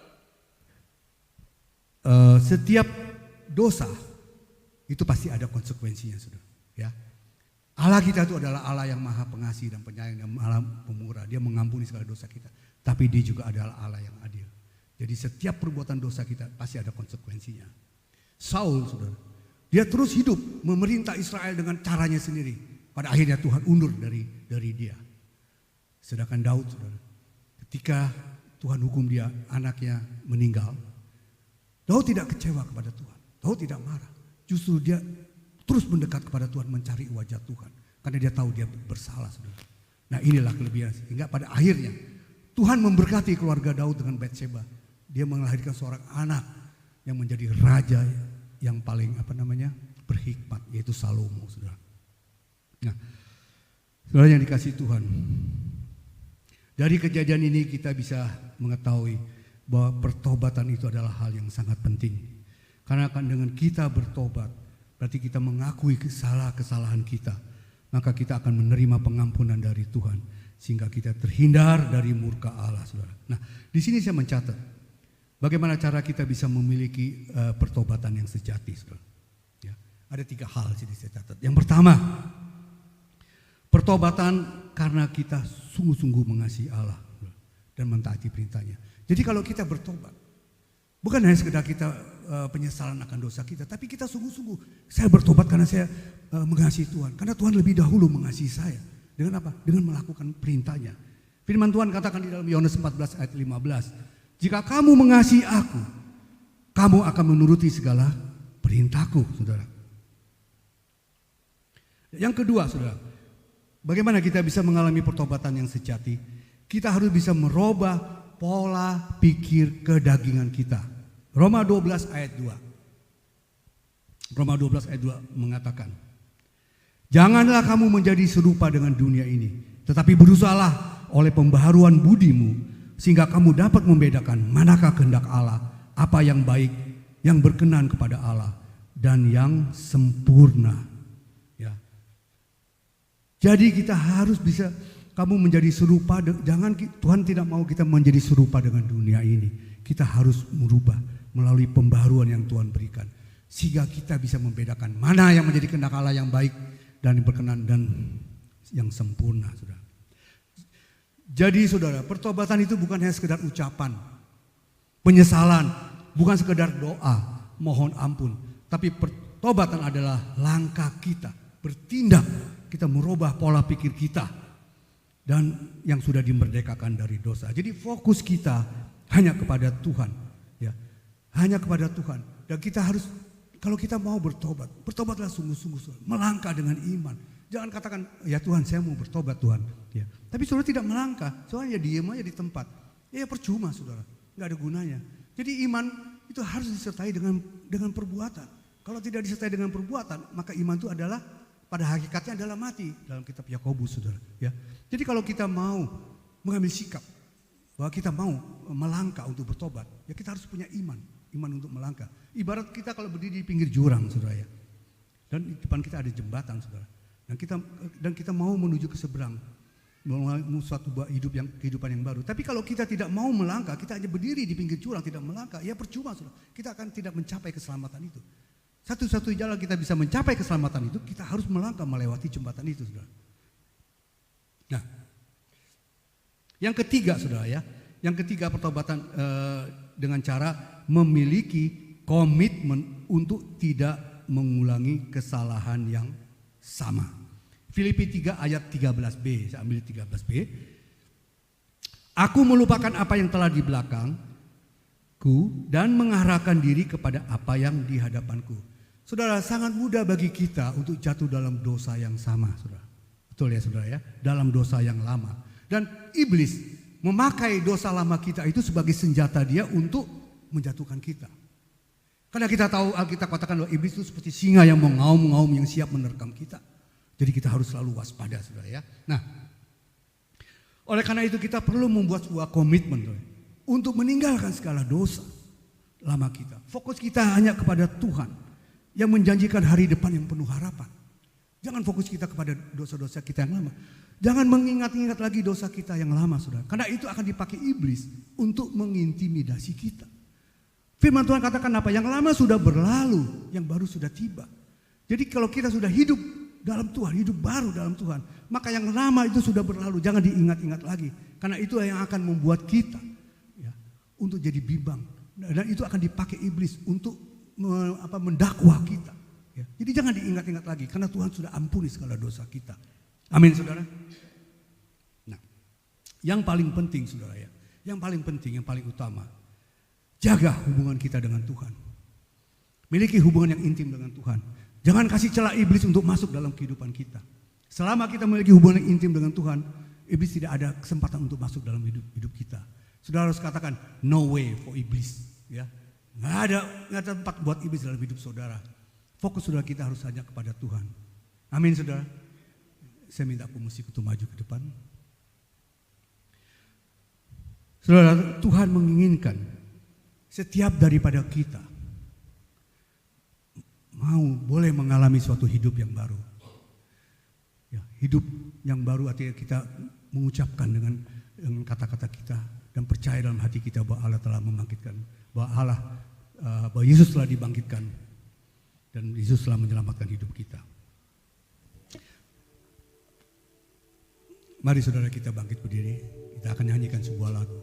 setiap dosa itu pasti ada konsekuensinya, saudara. Ya, Allah kita itu adalah Allah yang maha pengasih dan penyayang dan maha pemurah. Dia mengampuni segala dosa kita. Tapi dia juga adalah Allah yang adil. Jadi setiap perbuatan dosa kita pasti ada konsekuensinya. Saul, saudara, dia terus hidup memerintah Israel dengan caranya sendiri. Pada akhirnya Tuhan undur dari dia. Sedangkan Daud, saudara, ketika Tuhan hukum dia, anaknya meninggal, Daud tidak kecewa kepada Tuhan. Daud tidak marah. Justru dia terus mendekat kepada Tuhan, mencari wajah Tuhan. Karena dia tahu dia bersalah, saudara. Nah, inilah kelebihan. Sehingga pada akhirnya Tuhan memberkati keluarga Daud dengan Batseba. Dia melahirkan seorang anak yang menjadi raja yang paling berhikmat, yaitu Salomo, saudara. Nah, saudara yang dikasihi Tuhan, dari kejadian ini kita bisa mengetahui bahwa pertobatan itu adalah hal yang sangat penting. Karena kan dengan kita bertobat, berarti kita mengakui kesalahan kita, maka kita akan menerima pengampunan dari Tuhan, sehingga kita terhindar dari murka Allah, saudara. Nah, di sini saya mencatat bagaimana cara kita bisa memiliki pertobatan yang sejati, saudara. Ya, ada 3 hal sini saya catat. Yang pertama, pertobatan karena kita sungguh-sungguh mengasihi Allah dan mentaati perintahnya. Jadi kalau kita bertobat, bukan hanya sekedar kita penyesalan akan dosa kita, tapi kita sungguh-sungguh, saya bertobat karena saya mengasihi Tuhan. Karena Tuhan lebih dahulu mengasihi saya. Dengan apa? Dengan melakukan perintahnya. Firman Tuhan katakan di dalam Yohanes 14 ayat 15, jika kamu mengasihi aku, kamu akan menuruti segala perintahku, saudara. Yang kedua, saudara, bagaimana kita bisa mengalami pertobatan yang sejati? Kita harus bisa merubah pola pikir kedagingan kita. Roma 12 ayat 2. Roma 12 ayat 2 mengatakan, janganlah kamu menjadi serupa dengan dunia ini, tetapi berusahalah oleh pembaharuan budimu, sehingga kamu dapat membedakan manakah kehendak Allah, apa yang baik, yang berkenan kepada Allah, dan yang sempurna. Ya. Jadi kita harus bisa, kamu menjadi serupa, jangan, Tuhan tidak mau kita menjadi serupa dengan dunia ini. Kita harus merubah melalui pembaharuan yang Tuhan berikan, sehingga kita bisa membedakan mana yang menjadi kehendak Allah yang baik dan yang berkenan dan yang sempurna, saudara. Jadi saudara, pertobatan itu bukan hanya sekedar ucapan, penyesalan, bukan sekedar doa, mohon ampun, tapi pertobatan adalah langkah kita bertindak, kita merubah pola pikir kita dan yang sudah dimerdekakan dari dosa. Jadi fokus kita hanya kepada Tuhan, ya, hanya kepada Tuhan. Dan kita harus, kalau kita mau bertobat, bertobatlah sungguh-sungguh, melangkah dengan iman. Jangan katakan, ya Tuhan saya mau bertobat Tuhan. Ya. Tapi saudara tidak melangkah, soalnya diam aja di tempat. Ya percuma saudara, nggak ada gunanya. Jadi iman itu harus disertai dengan perbuatan. Kalau tidak disertai dengan perbuatan, maka iman itu adalah, pada hakikatnya adalah mati. Dalam kitab Yakobus, saudara. Ya. Jadi kalau kita mau mengambil sikap, bahwa kita mau melangkah untuk bertobat, ya kita harus punya iman untuk melangkah. Ibarat kita kalau berdiri di pinggir jurang, saudara ya. Dan di depan kita ada jembatan, saudara. Dan kita mau menuju ke seberang, melalui suatu kehidupan yang baru. Tapi kalau kita tidak mau melangkah, kita hanya berdiri di pinggir jurang tidak melangkah, ya percuma, saudara. Kita akan tidak mencapai keselamatan itu. Satu-satunya jalan kita bisa mencapai keselamatan itu, kita harus melangkah melewati jembatan itu, saudara. Nah, yang ketiga, saudara ya, yang ketiga pertobatan dengan cara memiliki komitmen untuk tidak mengulangi kesalahan yang sama. Filipi 3 ayat 13b, saya ambil 13b. Aku melupakan apa yang telah di belakangku dan mengarahkan diri kepada apa yang di hadapanku. Saudara, sangat mudah bagi kita untuk jatuh dalam dosa yang sama, saudara. Betul ya saudara ya, dalam dosa yang lama. Dan iblis memakai dosa lama kita itu sebagai senjata dia untuk menjatuhkan kita. Karena kita tahu, Alkitab katakan bahwa iblis itu seperti singa yang mengaum-ngaum yang siap menerkam kita. Jadi kita harus selalu waspada, saudara ya. Nah, oleh karena itu kita perlu membuat sebuah komitmen, saudara, untuk meninggalkan segala dosa lama kita. Fokus kita hanya kepada Tuhan yang menjanjikan hari depan yang penuh harapan. Jangan fokus kita kepada dosa-dosa kita yang lama. Jangan mengingat-ingat lagi dosa kita yang lama, saudara. Karena itu akan dipakai iblis untuk mengintimidasi kita. Firman Tuhan katakan apa? Yang lama sudah berlalu, yang baru sudah tiba. Jadi kalau kita sudah hidup dalam Tuhan, hidup baru dalam Tuhan, maka yang lama itu sudah berlalu, jangan diingat-ingat lagi. Karena itu yang akan membuat kita ya, untuk jadi bimbang. Dan itu akan dipakai iblis untuk mendakwah kita. Ya. Jadi jangan diingat-ingat lagi, karena Tuhan sudah ampuni segala dosa kita. Amin, saudara. Nah, yang paling penting, saudara ya, yang paling penting, yang paling utama, jaga hubungan kita dengan Tuhan. Miliki hubungan yang intim dengan Tuhan. Jangan kasih celah iblis untuk masuk dalam kehidupan kita. Selama kita memiliki hubungan yang intim dengan Tuhan, Iblis tidak ada kesempatan untuk masuk dalam hidup kita. Saudara harus katakan no way for iblis, ya. Nggak ada tempat buat iblis dalam hidup saudara. Fokus saudara kita harus hanya kepada Tuhan. Amin saudara. Saya minta pemusik untuk maju ke depan. Saudara, Tuhan menginginkan setiap daripada kita boleh mengalami suatu hidup yang baru. Ya, hidup yang baru artinya kita mengucapkan dengan kata-kata kita dan percaya dalam hati kita bahwa Allah telah membangkitkan, bahwa Yesus telah dibangkitkan dan Yesus telah menyelamatkan hidup kita. Mari saudara kita bangkit berdiri, kita akan nyanyikan sebuah lagu.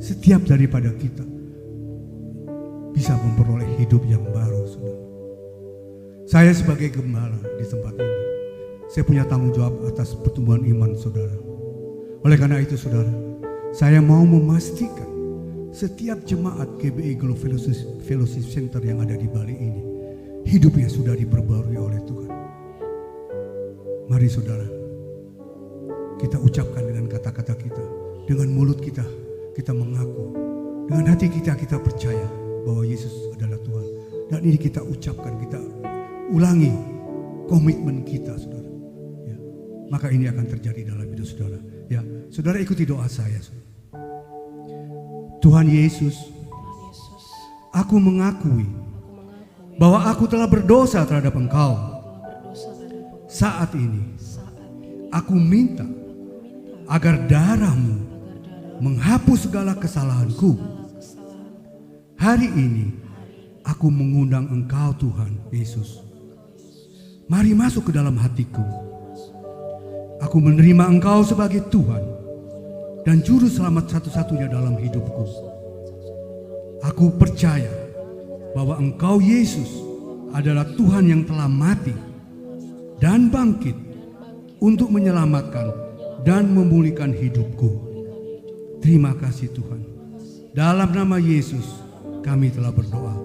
Setiap daripada kita bisa memperoleh hidup yang baru, saudara. Saya sebagai gembala di tempat ini, saya punya tanggung jawab atas pertumbuhan iman saudara. Oleh karena itu saudara, saya mau memastikan setiap jemaat GBI Global Fellowship Center yang ada di Bali ini, hidupnya sudah diperbarui oleh Tuhan. Mari saudara, kita ucapkan dengan kata-kata kita, dengan mulut kita mengaku, dengan hati kita percaya bahwa Yesus adalah Tuhan. Dan ini kita ucapkan, kita ulangi komitmen kita saudara, ya. Maka ini akan terjadi dalam hidup saudara, ya. Saudara ikuti doa saya, saudara. Tuhan Yesus, aku mengakui bahwa aku telah berdosa terhadap Engkau. Saat ini aku minta agar darah-Mu menghapus segala kesalahanku. Hari ini aku mengundang Engkau Tuhan Yesus. Mari masuk ke dalam hatiku. Aku menerima Engkau sebagai Tuhan dan juru selamat satu-satunya dalam hidupku. Aku percaya bahwa Engkau Yesus adalah Tuhan yang telah mati dan bangkit untuk menyelamatkan dan memulihkan hidupku. Terima kasih Tuhan. Dalam nama Yesus kami telah berdoa.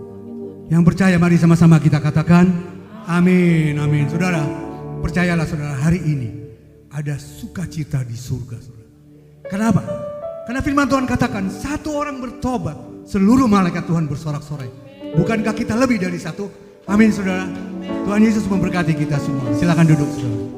Yang percaya mari sama-sama kita katakan amin, amin. Saudara, percayalah saudara, hari ini ada sukacita di surga. Saudara. Kenapa? Karena firman Tuhan katakan satu orang bertobat, seluruh malaikat Tuhan bersorak-sorai. Bukankah kita lebih dari satu? Amin saudara. Tuhan Yesus memberkati kita semua. Silakan duduk saudara.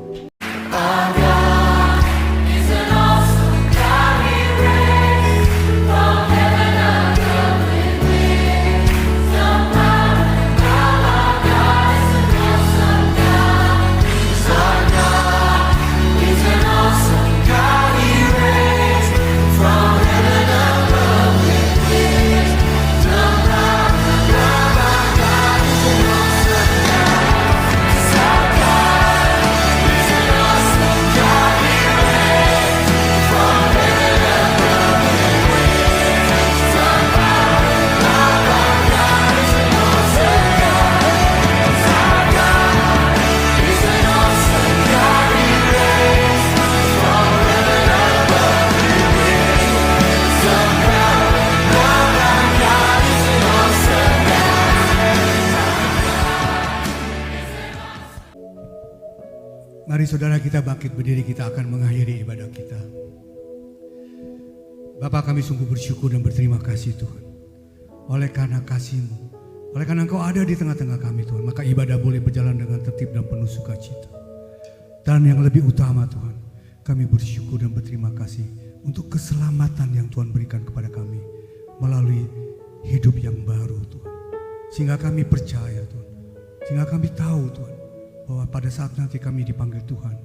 Mari saudara kita bangkit berdiri, kita akan mengakhiri ibadah kita. Bapa, kami sungguh bersyukur dan berterima kasih Tuhan. Oleh karena kasih-Mu, oleh karena Engkau ada di tengah-tengah kami Tuhan, maka ibadah boleh berjalan dengan tertib dan penuh sukacita. Dan yang lebih utama Tuhan, kami bersyukur dan berterima kasih untuk keselamatan yang Tuhan berikan kepada kami melalui hidup yang baru Tuhan. Sehingga kami percaya Tuhan, sehingga kami tahu Tuhan, bahwa pada saat nanti kami dipanggil Tuhan,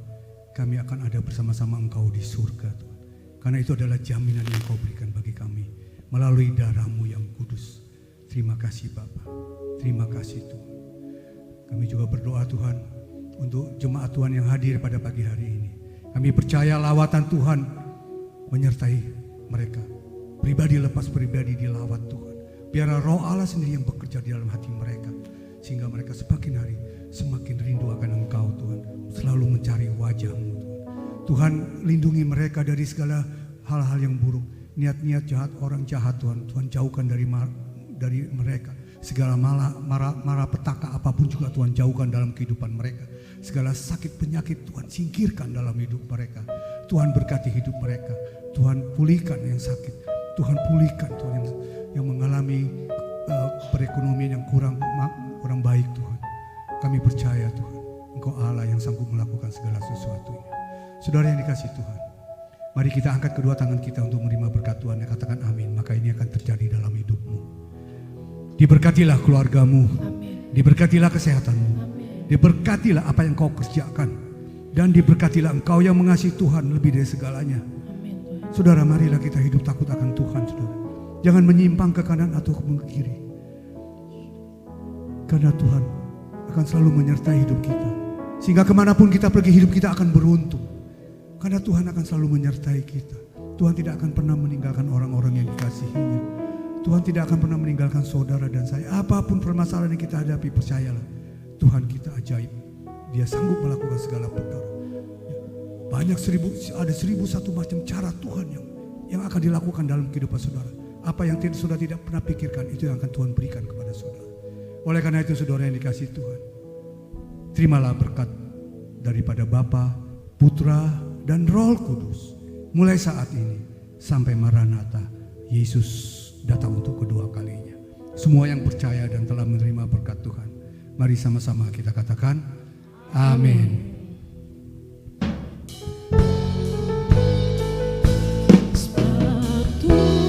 kami akan ada bersama-sama Engkau di surga Tuhan. Karena itu adalah jaminan yang Kau berikan bagi kami melalui darah-Mu yang kudus. Terima kasih Bapa, terima kasih Tuhan. Kami juga berdoa Tuhan untuk jemaat Tuhan yang hadir pada pagi hari ini. Kami percaya lawatan Tuhan menyertai mereka. Pribadi lepas pribadi dilawat Tuhan. Biar Roh Allah sendiri yang bekerja di dalam hati mereka, sehingga mereka semakin hari semakin rindu akan Engkau Tuhan, selalu mencari wajah-Mu Tuhan. Tuhan, lindungi mereka dari segala hal-hal yang buruk, niat-niat jahat orang jahat Tuhan. Tuhan jauhkan dari mereka. Segala malapetaka apapun juga Tuhan jauhkan dalam kehidupan mereka. Segala sakit penyakit Tuhan singkirkan dalam hidup mereka. Tuhan berkati hidup mereka. Tuhan pulihkan yang sakit. Tuhan pulihkan Tuhan yang mengalami perekonomian yang kurang baik Tuhan. Kami percaya Tuhan, Engkau Allah yang sanggup melakukan segala sesuatunya. Saudara yang dikasihi Tuhan, mari kita angkat kedua tangan kita untuk menerima berkat Tuhan yang katakan amin. Maka ini akan terjadi dalam hidupmu. Diberkatilah keluargamu, amin. Diberkatilah kesehatanmu, amin. Diberkatilah apa yang kau kerjakan, dan diberkatilah engkau yang mengasihi Tuhan lebih dari segalanya. Amin. Saudara, marilah kita hidup takut akan Tuhan saudara. Jangan menyimpang ke kanan atau ke kiri. Karena Tuhan akan selalu menyertai hidup kita. Sehingga kemanapun kita pergi, hidup kita akan beruntung. Karena Tuhan akan selalu menyertai kita. Tuhan tidak akan pernah meninggalkan orang-orang yang dikasihinya. Tuhan tidak akan pernah meninggalkan saudara dan saya. Apapun permasalahan yang kita hadapi, percayalah, Tuhan kita ajaib. Dia sanggup melakukan segala perkara. Banyak ada 1001 macam cara Tuhan yang akan dilakukan dalam kehidupan saudara. Apa yang saudara tidak pernah pikirkan, itu yang akan Tuhan berikan kepada saudara. Oleh karena itu saudara yang dikasihi Tuhan, terimalah berkat daripada Bapa, Putra, dan Roh Kudus. Mulai saat ini sampai Maranatha, Yesus datang untuk kedua kalinya. Semua yang percaya dan telah menerima berkat Tuhan, mari sama-sama kita katakan amin. Tuhan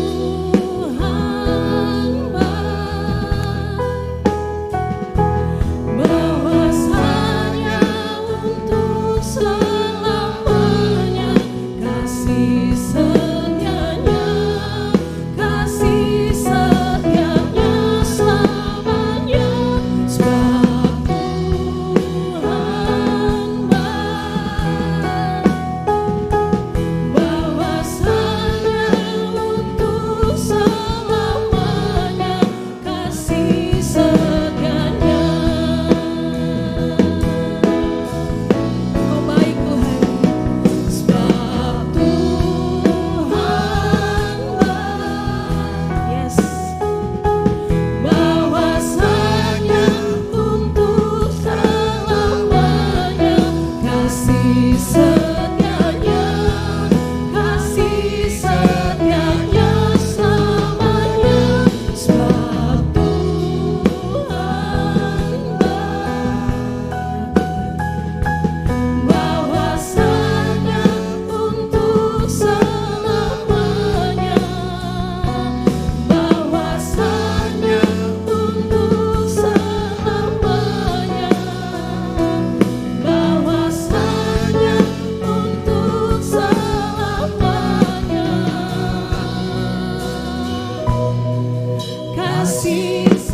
kasih